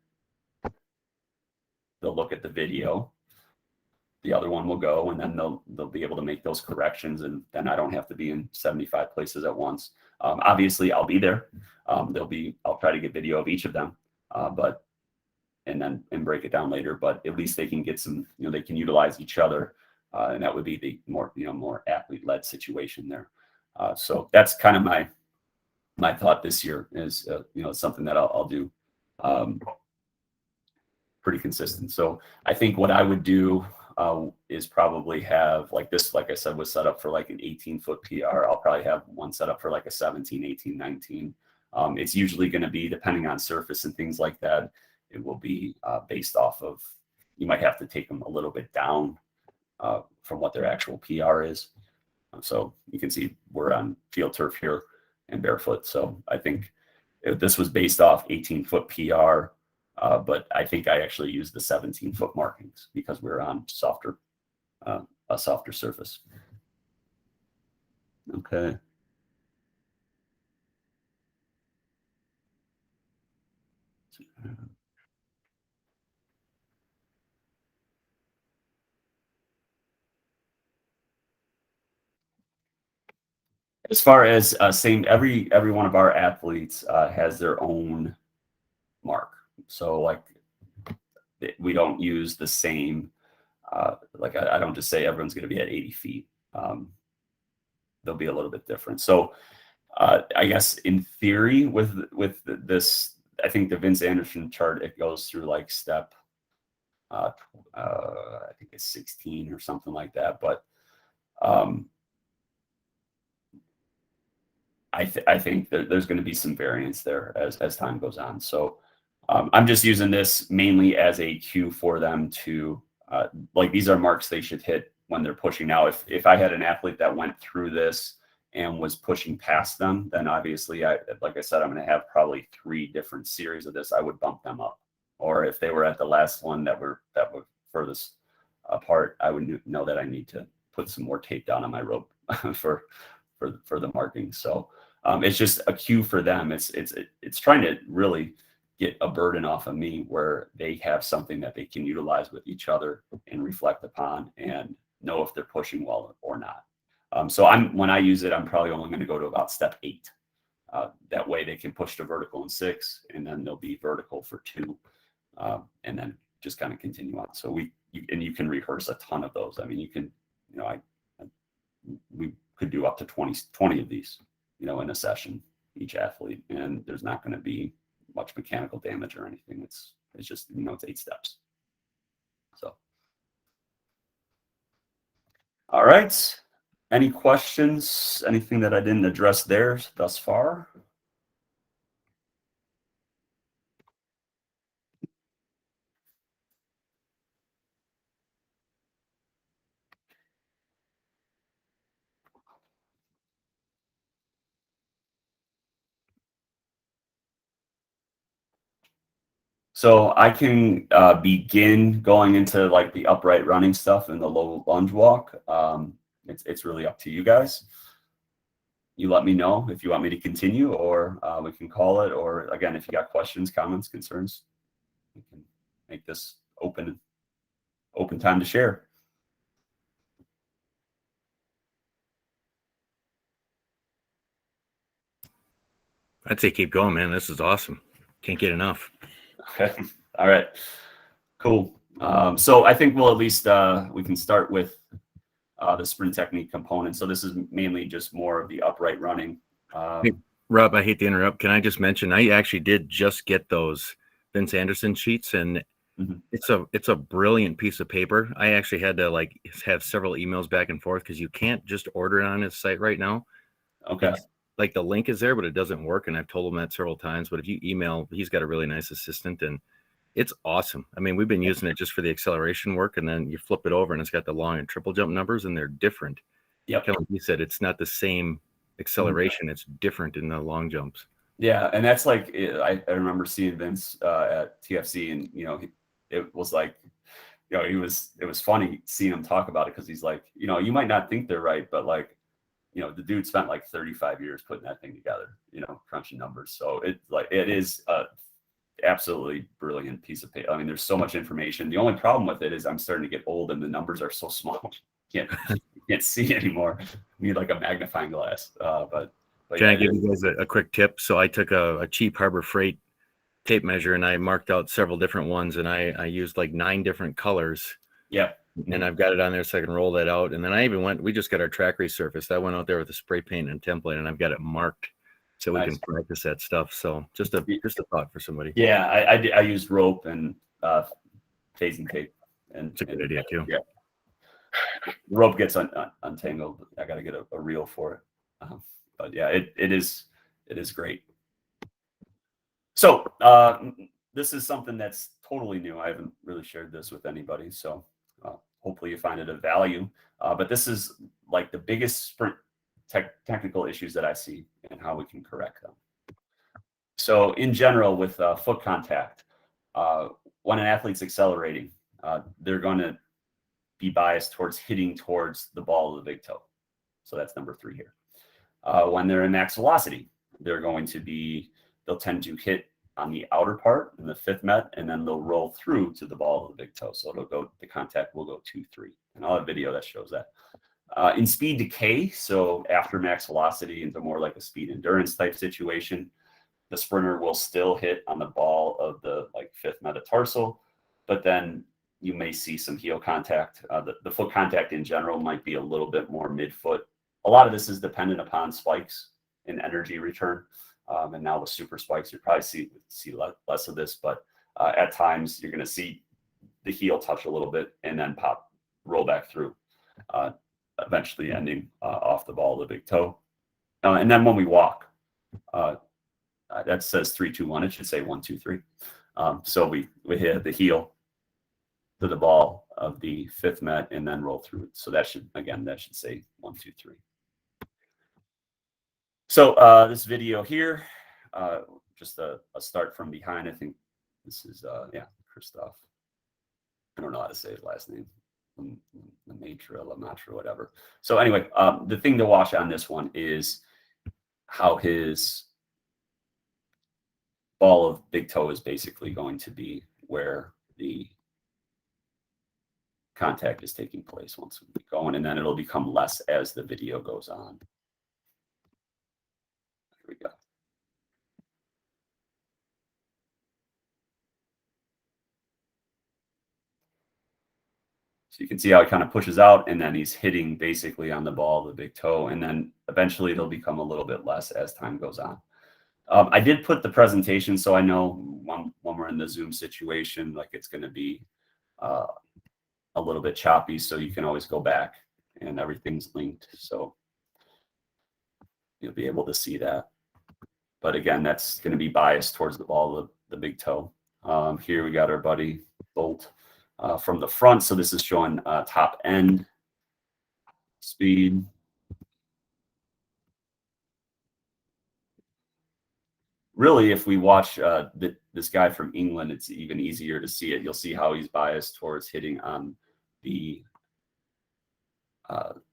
They'll look at the video. The other one will go, and then they'll be able to make those corrections, and then I don't have to be in 75 places at once. Obviously, I'll be there. I'll try to get video of each of them, and break it down later. But at least they can get some, they can utilize each other, and that would be the more athlete-led situation there. So that's kind of my thought this year is, something that I'll do pretty consistent. So I think what I would do is probably have like this, like I said, was set up for like an 18-foot PR. I'll probably have one set up for like a 17, 18, 19. It's usually going to be, depending on surface and things like that, it will be based off of, you might have to take them a little bit down from what their actual PR is. So you can see we're on field turf here and barefoot. So I think this was based off 18-foot PR, but I think I actually used the 17-foot markings because we're on a softer surface. Okay. As far as same, every one of our athletes has their own mark. So like we don't use the same. Like I don't just say everyone's going to be at 80 feet. They'll be a little bit different. So I guess in theory with this, I think the Vince Anderson chart, it goes through like step, I think it's 16 or something like that. But I think that there's going to be some variance there as time goes on. So I'm just using this mainly as a cue for them to like, these are marks they should hit when they're pushing. Now, if I had an athlete that went through this and was pushing past them, then obviously, like I said, I'm going to have probably 3 different series of this. I would bump them up. Or if they were at the last one that were furthest apart, I would know that I need to put some more tape down on my rope for the markings. So it's just a cue for them. It's trying to really get a burden off of me where they have something that they can utilize with each other and reflect upon and know if they're pushing well or not. So when I use it, I'm probably only going to go to about step 8. That way they can push to vertical in 6, and then they'll be vertical for 2, and then just kind of continue on. So you can rehearse a ton of those. I mean, you can, we could do up to 20 of these, in a session, each athlete, and there's not going to be much mechanical damage or anything. It's just, it's 8 steps. So, all right. Any questions? Anything that I didn't address there thus far? So I can begin going into like the upright running stuff and the low lunge walk. It's really up to you guys. You let me know if you want me to continue, or we can call it. Or again, if you got questions, comments, concerns, we can make this open time to share. I'd say keep going, man. This is awesome. Can't get enough. Okay. All right. Cool. So I think we'll at least we can start with the sprint technique component. So this is mainly just more of the upright running. Hey, Rob, I hate to interrupt. Can I just mention I actually did just get those Vince Anderson sheets, and it's a brilliant piece of paper. I actually had to like have several emails back and forth because you can't just order it on his site right now. Okay. Like the link is there, but it doesn't work. And I've told him that several times. But if you email, he's got a really nice assistant, and it's awesome. I mean, we've been using it just for the acceleration work, and then you flip it over, and it's got the long and triple jump numbers, and they're different. Yep. Kind of like you said, it's not the same acceleration. It's different in the long jumps. Yeah, and that's like I remember seeing Vince at TFC, and it was like, it was funny seeing him talk about it because he's like, you might not think they're right, but like, the dude spent like 35 years putting that thing together, crunching numbers. So it is a absolutely brilliant piece of paper. I mean, there's so much information. The only problem with it is I'm starting to get old and the numbers are so small. You can't see anymore. You need like a magnifying glass. But Can I give you guys a quick tip? So I took a cheap Harbor Freight tape measure and I marked out several different ones, and I used like 9 different colors. Yeah. And I've got it on there so I can roll that out. And then I even we just got our track resurfaced. I went out there with a spray paint and template, and I've got it marked so we can practice that stuff. So just a thought for somebody. Yeah, I used rope and phasing tape. And it's a good idea too. Yeah. The rope gets untangled. I got to get a reel for it. But yeah, it is great. So this is something that's totally new. I haven't really shared this with anybody, so hopefully you find it of value. But this is like the biggest sprint technical issues that I see and how we can correct them. So in general, with foot contact, when an athlete's accelerating, they're going to be biased towards hitting towards the ball of the big toe. So that's number 3 here. When they're in max velocity, they'll tend to hit on the outer part in the 5th met, and then they'll roll through to the ball of the big toe. So the contact will go 2-3. And I'll have a video that shows that. In speed decay, so after max velocity into more like a speed endurance type situation, the sprinter will still hit on the ball of the 5th metatarsal, but then you may see some heel contact. The foot contact in general might be a little bit more midfoot. A lot of this is dependent upon spikes and energy return. And now with super spikes, you probably see less of this, but at times you're going to see the heel touch a little bit and then roll back through, eventually ending off the ball of the big toe. And then when we walk, that says 3-2-1. It should say 1-2-3. So we hit the heel to the ball of the 5th met and then roll through it. So that should say 1-2-3. So this video here, just a start from behind. I think this is Christoph. I don't know how to say his last name. Lemaitre, whatever. So anyway, the thing to watch on this one is how his ball of big toe is basically going to be where the contact is taking place once we get going, and then it'll become less as the video goes on. Here we go. So you can see how he kind of pushes out, and then he's hitting basically on the ball of the big toe, and then eventually it'll become a little bit less as time goes on. I did put the presentation so I know when we're in the Zoom situation, like it's going to be a little bit choppy, so you can always go back and everything's linked. So you'll be able to see that. But again, that's going to be biased towards the ball of the big toe. Here we got our buddy Bolt from the front. So this is showing top end speed. Really, if we watch the this guy from England, it's even easier to see it. You'll see how he's biased towards hitting on the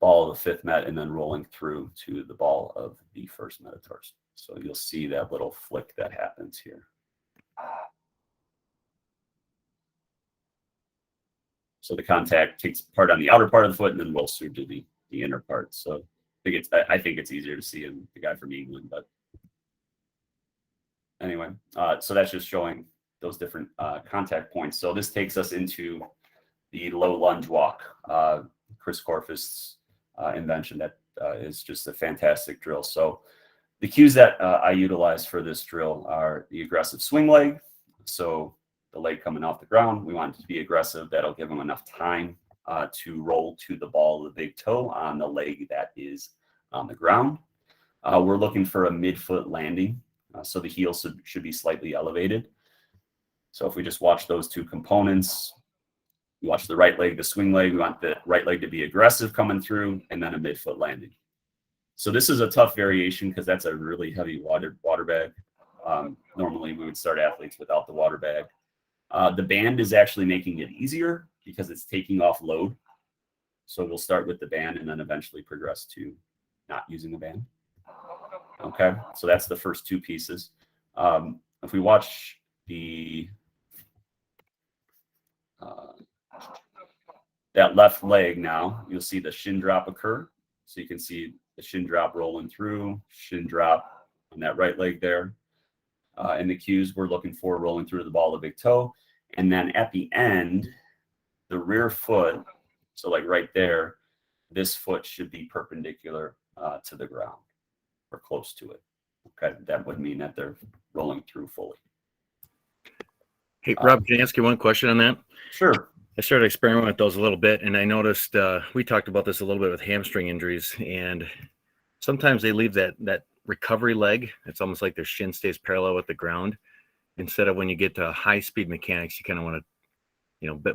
ball of the fifth met and then rolling through to the ball of the first metatarsal. So you'll see that little flick that happens here. So the contact takes part on the outer part of the foot and then rolls through to the inner part. So I think it's easier to see in the guy from England. But anyway, so that's just showing those different contact points. So this takes us into the low lunge walk, Chris Corfist's invention that is just a fantastic drill. So the cues that I utilize for this drill are the aggressive swing leg. So the leg coming off the ground, we want it to be aggressive. That'll give them enough time to roll to the ball of the big toe on the leg that is on the ground. We're looking for a midfoot landing. So the heel should be slightly elevated. So if we just watch those two components, we watch the right leg, the swing leg, we want the right leg to be aggressive coming through, and then a midfoot landing. So this is a tough variation because that's a really heavy water bag. Normally we would start athletes without the water bag. The band is actually making it easier because it's taking off load. So we'll start with the band and then eventually progress to not using the band. Okay, so that's the first two pieces. If we watch that left leg now, you'll see the shin drop occur. So you can see the shin drop rolling through, shin drop on that right leg there. And the cues we're looking for rolling through the ball of the big toe. And then at the end, the rear foot, so like right there, this foot should be perpendicular to the ground or close to it. Okay, that would mean that they're rolling through fully. Hey, Rob, can I ask you one question on that? Sure. I started experimenting with those a little bit, and I noticed we talked about this a little bit with hamstring injuries, and sometimes they leave that recovery leg. It's almost like their shin stays parallel with the ground. Instead of when you get to high-speed mechanics, you kind of want to,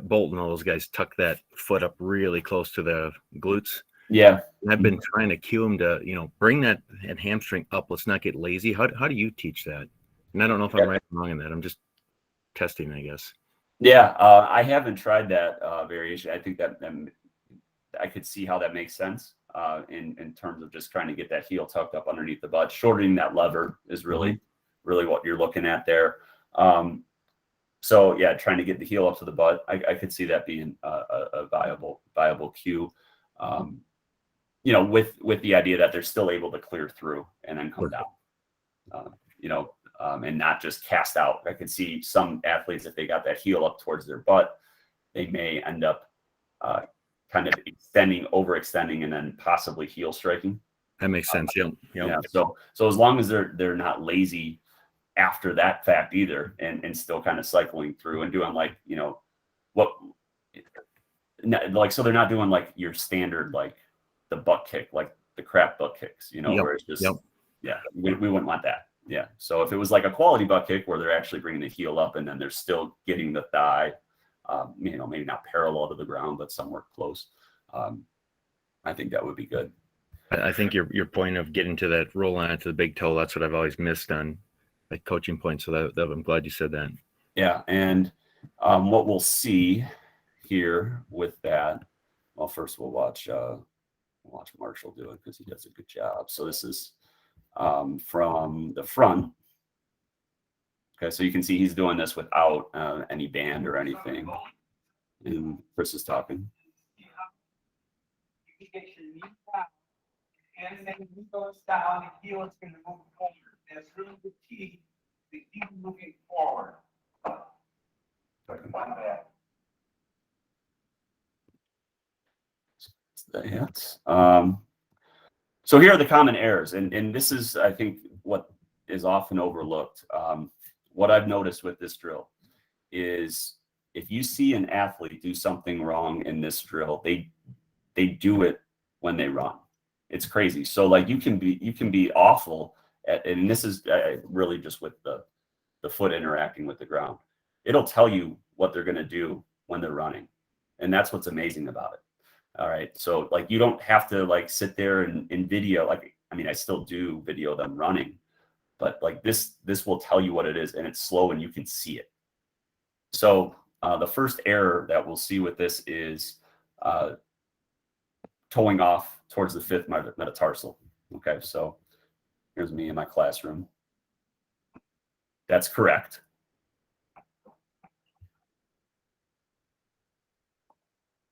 Bolt and all those guys tuck that foot up really close to the glutes. Yeah. And I've been trying to cue them to, bring that hamstring up. Let's not get lazy. How do you teach that? And I don't know if I'm right or wrong in that. I'm just testing, I guess. Yeah, I haven't tried that variation. I think that I could see how that makes sense in terms of just trying to get that heel tucked up underneath the butt. Shortening that lever is really what you're looking at there. So yeah, trying to get the heel up to the butt, I could see that being a viable cue. With the idea that they're still able to clear through and then come down. And not just cast out. I could see some athletes, if they got that heel up towards their butt, they may end up kind of overextending, and then possibly heel striking. That makes sense. Yeah. So as long as they're not lazy after that fact either, and still kind of cycling through and doing so they're not doing like your standard, like the butt kick, like the crap butt kicks, where it's just, we wouldn't want that. Yeah. So if it was like a quality butt kick where they're actually bringing the heel up and then they're still getting the thigh, maybe not parallel to the ground, but somewhere close, I think that would be good. I think your point of getting to that roll on to the big toe, that's what I've always missed on like coaching points. So that I'm glad you said that. Yeah. And what we'll see here with that, well, first we'll watch Marshall do it because he does a good job. So this is from the front. Okay, so you can see he's doing this without any band or anything. And Chris is talking. You get your knee down, and then you go down, the heel is going to move forward. That's really the key to keep moving forward. So here are the common errors, and this is, I think, what is often overlooked. What I've noticed with this drill is if you see an athlete do something wrong in this drill, they do it when they run. It's crazy. So like you can be awful at, and this is really just with the foot interacting with the ground. It'll tell you what they're going to do when they're running, and that's what's amazing about it. All right. So like, you don't have to like sit there and video, like, I mean, I still do video them running, but like this will tell you what it is, and it's slow and you can see it. So the first error that we'll see with this is toeing off towards the 5th metatarsal. Okay, so here's me in my classroom. That's correct.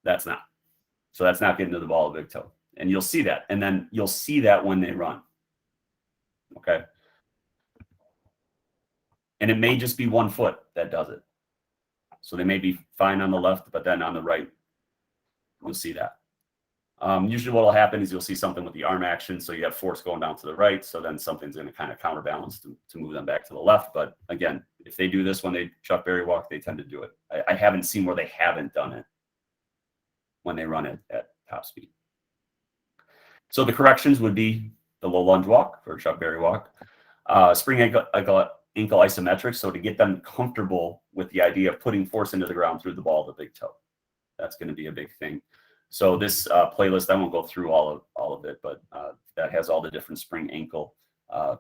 That's not. So that's not getting to the ball of big toe. And you'll see that. And then you'll see that when they run. Okay. And it may just be 1 foot that does it. So they may be fine on the left, but then on the right, you'll see that. Usually what will happen is you'll see something with the arm action. So you have force going down to the right. So then something's going to kind of counterbalance to move them back to the left. But again, if they do this when they chuck berry walk, they tend to do it. I haven't seen where they haven't done it when they run it at top speed. So the corrections would be the low lunge walk or chuck berry walk, spring ankle isometric. So to get them comfortable with the idea of putting force into the ground through the ball of the big toe, that's going to be a big thing. So this playlist, I won't go through all of it, but that has all the different spring ankle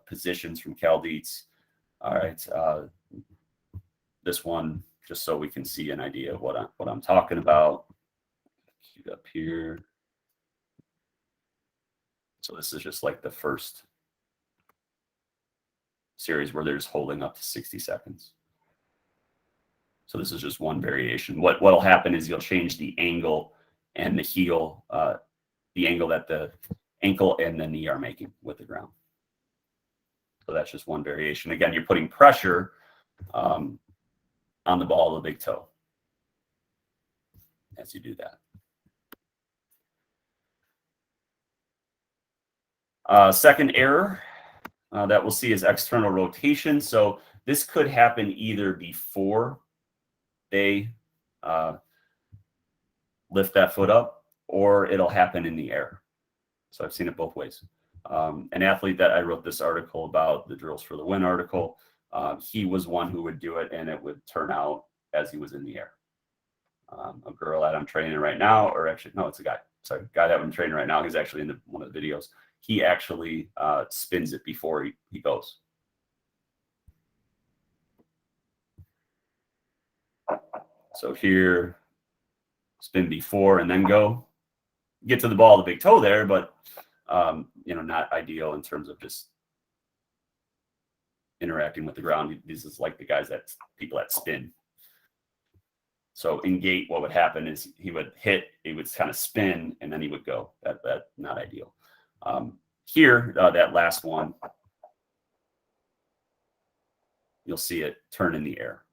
positions from Cal Dietz. All right, this one just so we can see an idea of what I'm talking about. Keep it up here. So this is just like the first series where they're just holding up to 60 seconds. So this is just one variation. What'll happen is you'll change the angle and the heel, the angle that the ankle and the knee are making with the ground. So that's just one variation. Again, you're putting pressure on the ball of the big toe as you do that. Second error that we'll see is external rotation. So this could happen either before they lift that foot up, or it'll happen in the air. So I've seen it both ways. An athlete that I wrote this article about, the Drills for the Win article, he was one who would do it and it would turn out as he was in the air. A girl that I'm training right now, or actually, no, it's a guy. Sorry, guy that I'm training right now. He's actually in one of the videos. He actually spins it before he goes. So here, spin before and then go. Get to the ball of the big toe there, but not ideal in terms of just interacting with the ground. This is like the people that spin. So in gait, what would happen is he would hit, he would kind of spin, and then he would go. That's not ideal. Here, that last one, you'll see it turn in the air.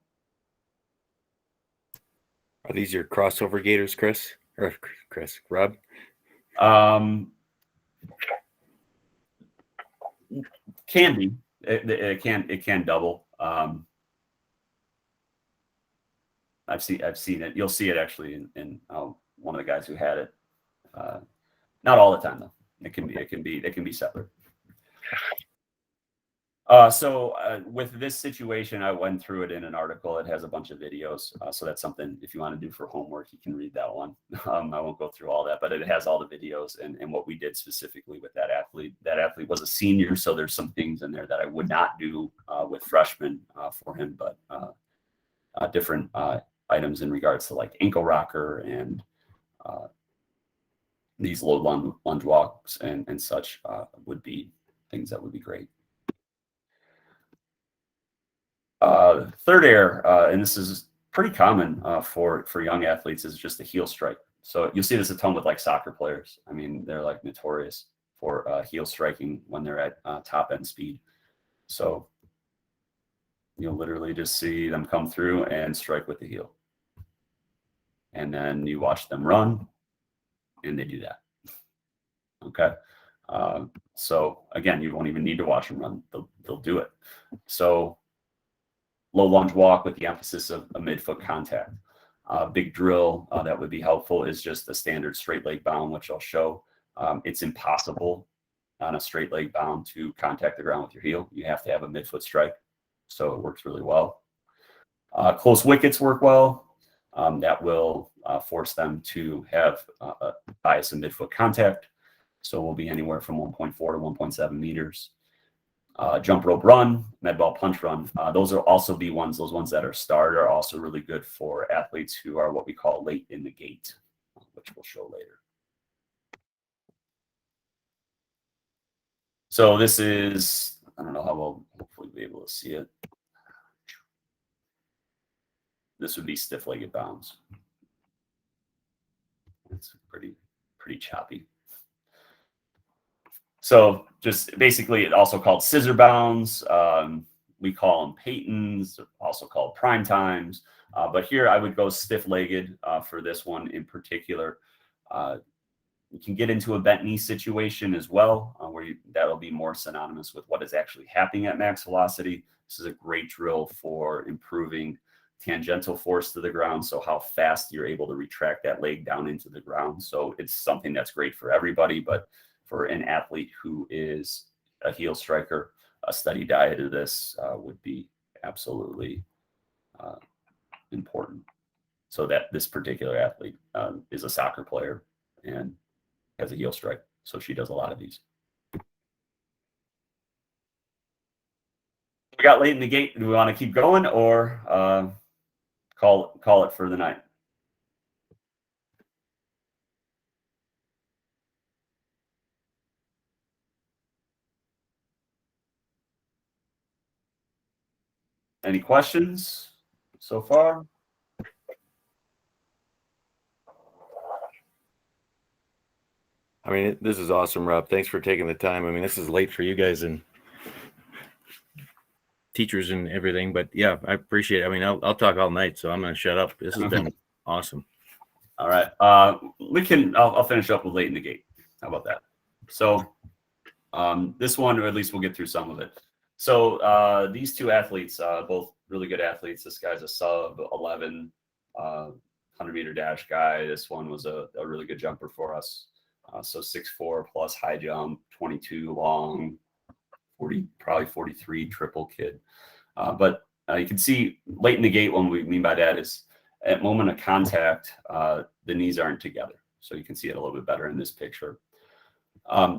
Are these your crossover gators, Chris? Or Rob? Can be. It can double. I've seen it. You'll see it actually in one of the guys who had it. Not all the time though. It can be separate. So with this situation, I went through it in an article. It has a bunch of videos. So that's something, if you want to do for homework, you can read that one. I won't go through all that, but it has all the videos and what we did specifically with that athlete. That athlete was a senior, so there's some things in there that I would not do with freshmen for him, but different items in regards to like ankle rocker and these low lunge walks and such would be things that would be great. Third error, and this is pretty common for young athletes, is just the heel strike. So you'll see this a ton with like soccer players. I mean, they're like notorious for heel striking when they're at top end speed. So you'll literally just see them come through and strike with the heel. And then you watch them run and they do that. Okay. So again, you won't even need to watch them run. They'll do it. So low lunge walk with the emphasis of a midfoot contact. Big drill that would be helpful is just the standard straight leg bound, which I'll show. It's impossible on a straight leg bound to contact the ground with your heel. You have to have a midfoot strike. So it works really well. Close wickets work well. That will force them to have a bias of midfoot contact. So we'll be anywhere from 1.4 to 1.7 meters. jump rope run, med ball punch run. Those are also those ones that are starred are also really good for athletes who are what we call late in the gait, which we'll show later. So this is, I don't know how well, hopefully we'll be able to see it. This would be stiff-legged bounds. It's pretty choppy. So just basically, it also called scissor bounds. We call them Peytons, also called prime times. But here I would go stiff-legged for this one in particular. You can get into a bent knee situation as well, where that'll be more synonymous with what is actually happening at max velocity. This is a great drill for improving tangential force to the ground, so how fast you're able to retract that leg down into the ground. So it's something that's great for everybody, but for an athlete who is a heel striker, a steady diet of this would be absolutely important. So that this particular athlete is a soccer player and has a heel strike, so she does a lot of these. We got late in the gate. Do we want to keep going or call it for the night? Any questions so far? I mean, this is awesome, Rob. Thanks for taking the time. I mean, this is late for you guys and teachers and everything, but yeah, I appreciate it. I mean, I'll talk all night, so I'm going to shut up. This has been awesome. All right. I'll finish up with late in the gate. How about that? So this one, or at least we'll get through some of it. So these two athletes, both really good athletes. This guy's a sub 11 100-meter dash guy. This one was a really good jumper for us. So 6'4" plus high jump, 22 long, 40, probably 43 triple kid. But you can see late in the gate, what we mean by that is at moment of contact, the knees aren't together. So you can see it a little bit better in this picture.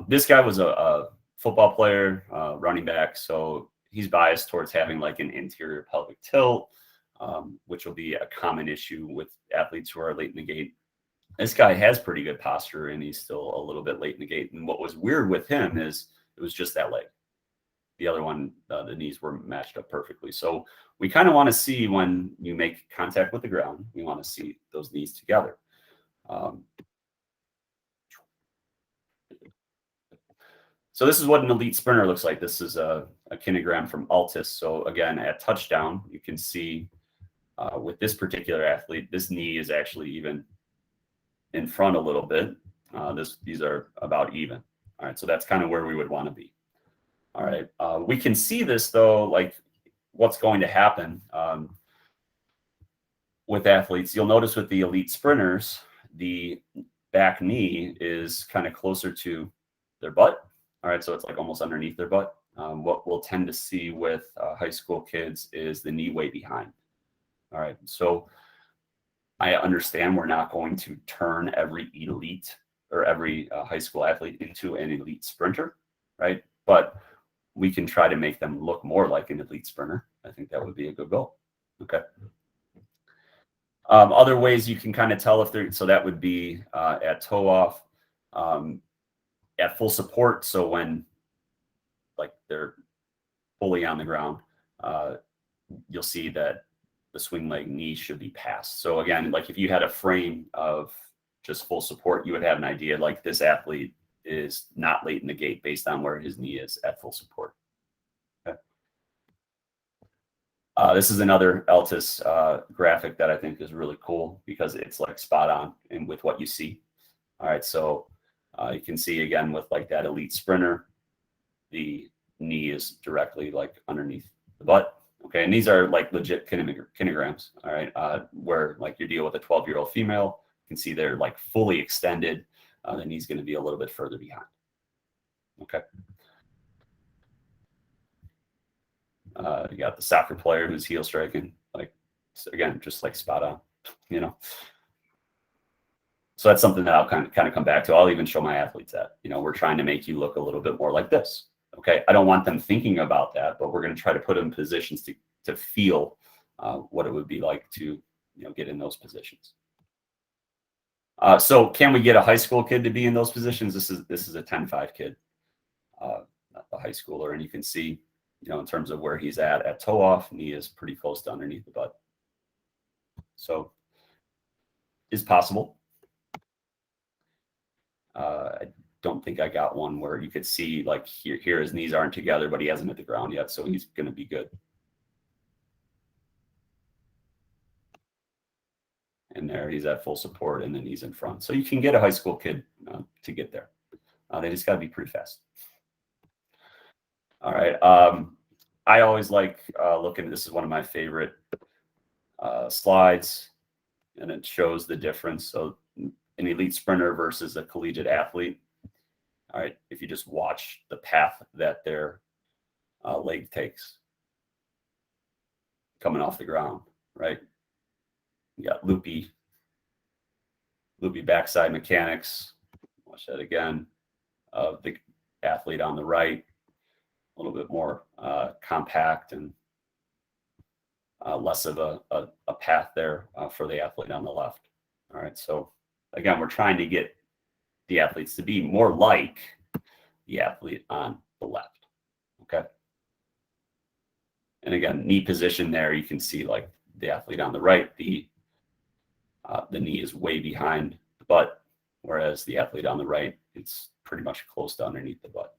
This guy was a football player, running back. So he's biased towards having like an anterior pelvic tilt, which will be a common issue with athletes who are late in the gait. This guy has pretty good posture and he's still a little bit late in the gait. And what was weird with him is it was just that leg. The other one, the knees were matched up perfectly. So we kind of want to see when you make contact with the ground, we want to see those knees together. So this is what an elite sprinter looks like. This is a kinegram from Altus. So again, at touchdown, you can see with this particular athlete, this knee is actually even in front a little bit. These are about even. All right, so that's kind of where we would want to be. All right, we can see this though, like what's going to happen with athletes. You'll notice with the elite sprinters, the back knee is kind of closer to their butt. All right, so it's like almost underneath their butt. What we'll tend to see with high school kids is the knee way behind. All right, so I understand we're not going to turn every elite or every high school athlete into an elite sprinter, right? But we can try to make them look more like an elite sprinter. I think that would be a good goal. Okay. Other ways you can kind of tell if they're, so that would be at toe off, at full support. So when like they're fully on the ground, you'll see that the swing leg knee should be passed. So again, like if you had a frame of just full support, you would have an idea like this athlete is not late in the gait based on where his knee is at full support. Okay. This is another Altus graphic that I think is really cool because it's like spot on and with what you see. All right, so you can see again with like that elite sprinter, the knee is directly like underneath the butt. Okay, and these are like legit kinograms. All right, where like you deal with a 12-year-old female, you can see they're like fully extended. The knee's going to be a little bit further behind. Okay. You got the soccer player who's heel striking, like again, just like spot on, you know. So that's something that I'll kind of come back to. I'll even show my athletes that, you know, we're trying to make you look a little bit more like this. Okay, I don't want them thinking about that, but we're going to try to put them in positions to feel what it would be like to get in those positions. So can we get a high school kid to be in those positions? This is a 10-5 kid, not a high schooler, and you can see, in terms of where he's at toe off, knee is pretty close to underneath the butt. So is possible. I don't think I got one where you could see like here his knees aren't together, but he hasn't hit the ground yet, so he's going to be good. And there he's at full support, and then he's in front. So you can get a high school kid to get there. They just got to be pretty fast. All right. I always like looking. This is one of my favorite slides, and it shows the difference. So an elite sprinter versus a collegiate athlete. All right. If you just watch the path that their leg takes coming off the ground, right? You got loopy backside mechanics. Watch that again. Of the athlete on the right, a little bit more compact and less of a path there for the athlete on the left. All right. So again, we're trying to get the athletes to be more like the athlete on the left. Okay. And again, knee position there, you can see like the athlete on the right, the knee is way behind the butt, whereas the athlete on the right, it's pretty much close to underneath the butt.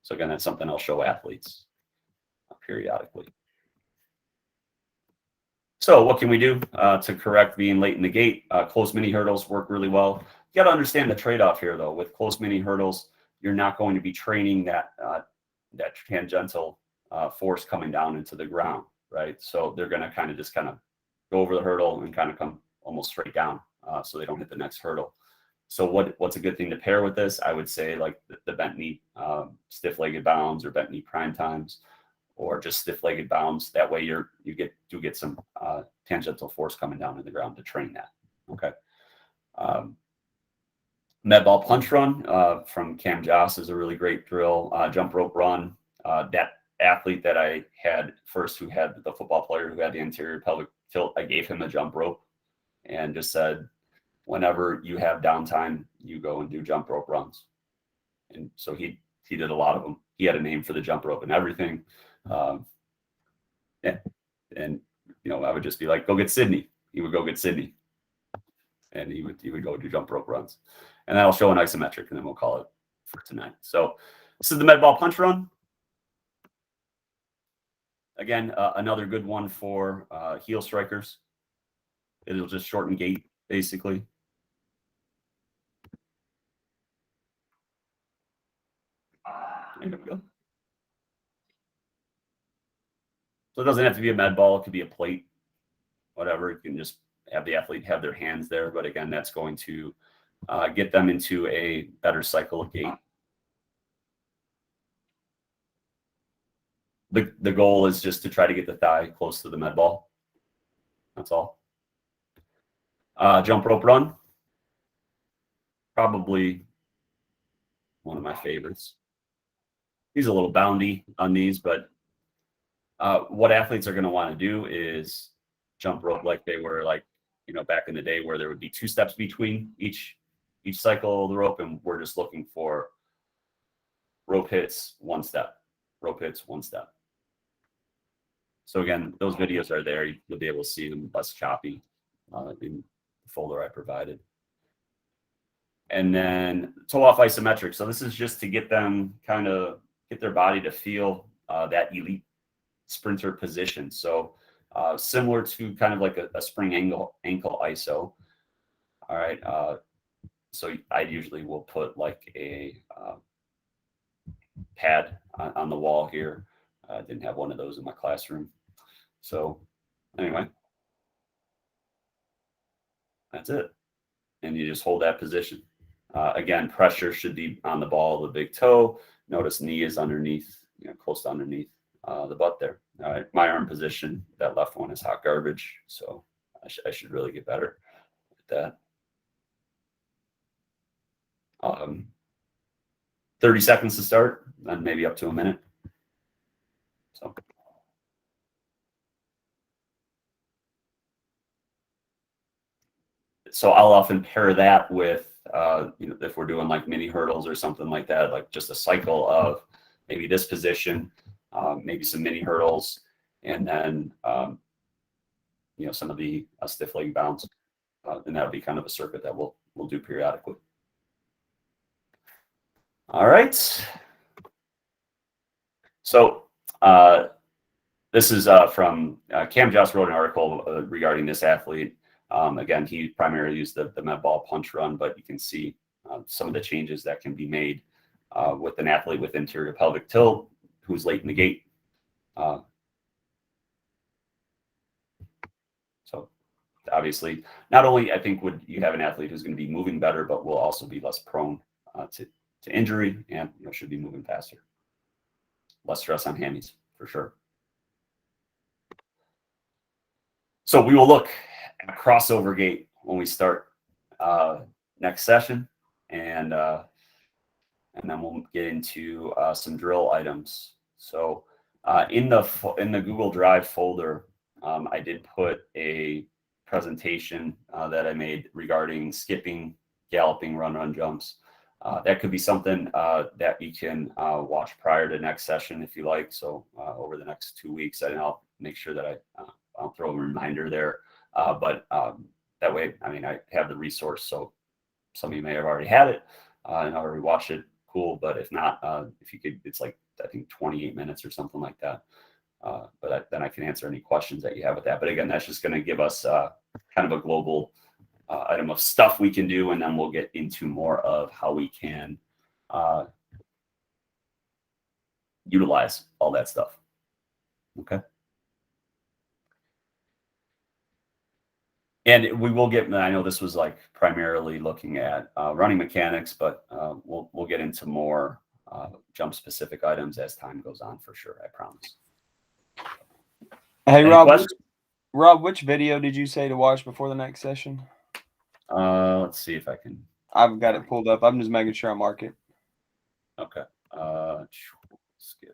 So again, that's something I'll show athletes periodically. So what can we do to correct being late in the gait? Close mini hurdles work really well. You got to understand the trade-off here, though. With close mini hurdles, you're not going to be training that tangential force coming down into the ground, right? So they're going to kind of go over the hurdle and kind of come almost straight down, so they don't hit the next hurdle. So what's a good thing to pair with this? I would say like the bent knee, stiff-legged bounds or bent knee prime times, or just stiff-legged bounds. That way you get some tangential force coming down to the ground to train that. Okay. Med ball punch run from Cam Joss is a really great drill. Jump rope run. That athlete that I had first, who had the football player who had the anterior pelvic tilt, I gave him a jump rope and just said, whenever you have downtime, you go and do jump rope runs. And so he did a lot of them. He had a name for the jump rope and everything. Yeah. And, I would just be like, go get Sydney. He would go get Sydney. And he would go do jump rope runs. And then I'll show an isometric, and then we'll call it for tonight. So this is the med ball punch run. Again, another good one for heel strikers. It'll just shorten gait, basically. There we go. So it doesn't have to be a med ball. It could be a plate, whatever. You can just have the athlete have their hands there. But again, that's going to get them into a better cycle of gait. The goal is just to try to get the thigh close to the med ball. That's all. Jump rope run. Probably one of my favorites. He's a little boundy on these, but what athletes are going to want to do is jump rope like they were back in the day, where there would be 2 steps between each cycle of the rope, and we're just looking for rope hits, 1 step, rope hits, 1 step. So again, those videos are there. You'll be able to see them less choppy in the folder I provided. And then toe off isometric. So this is just to get them get their body to feel that elite sprinter position. So similar to kind of like a spring ankle iso. All right. So I usually will put like a pad on the wall here. I didn't have one of those in my classroom. So anyway, that's it. And you just hold that position. Again, pressure should be on the ball of the big toe. Notice knee is underneath, close to underneath the butt there. All right, my arm position, that left one is hot garbage. So I should really get better at that. 30 seconds to start, then maybe up to a minute. So I'll often pair that with, if we're doing like mini hurdles or something like that, like just a cycle of maybe this position, maybe some mini hurdles, and then, some of the stiff leg bounds. And that'll be kind of a circuit that we'll do periodically. All right. So this is from Cam Joss wrote an article regarding this athlete. Again, he primarily used the med ball punch run, but you can see some of the changes that can be made with an athlete with interior pelvic tilt who's late in the gait. So obviously, not only I think would you have an athlete who's going to be moving better, but will also be less prone to injury and should be moving faster. Less stress on hammies for sure. So we will look at crossover gait when we start next session, and then we'll get into some drill items. So in the Google Drive folder, I did put a presentation that I made regarding skipping, galloping, run jumps. That could be something that you can watch prior to next session if you like. So over the next 2 weeks, and I'll make sure that I'll throw a reminder there. But that way, I have the resource. So some of you may have already had it and already watched it. Cool. But if not, if you could, it's like, I think 28 minutes or something like that. But then I can answer any questions that you have with that. But again, that's just going to give us kind of a global item of stuff we can do, and then we'll get into more of how we can utilize all that stuff. Okay. And we will get, I know this was like primarily looking at running mechanics, but we'll get into more jump specific items as time goes on for sure. I promise. Hey, Any Rob, questions? which video did you say to watch before the next session? Let's see if I can. I've got it pulled up. I'm just making sure I mark it. Okay. Let's go.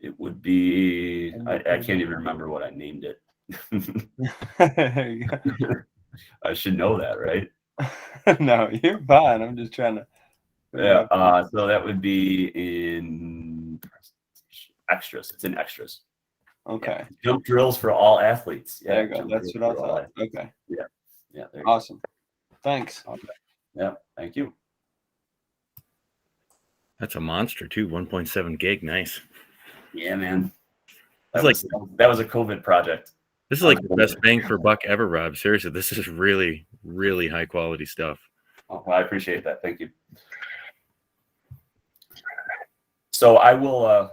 It would be, I can't even remember what I named it. There you go. I should know that, right? No, you're fine. I'm just trying to. Yeah. So that would be in extras. It's in extras. Okay. Yeah. Jump drills for all athletes. Yeah. There you go. That's what I thought. Okay. Yeah. Yeah. There you Awesome. Thanks. go. Okay. Yeah. Thank you. That's a monster too. 1.7 gig. Nice. Yeah, man. That It's was a COVID project. This is like the best bang for buck ever, Rob. Seriously, this is really, really high quality stuff. Oh, well, I appreciate that. Thank you. So I will.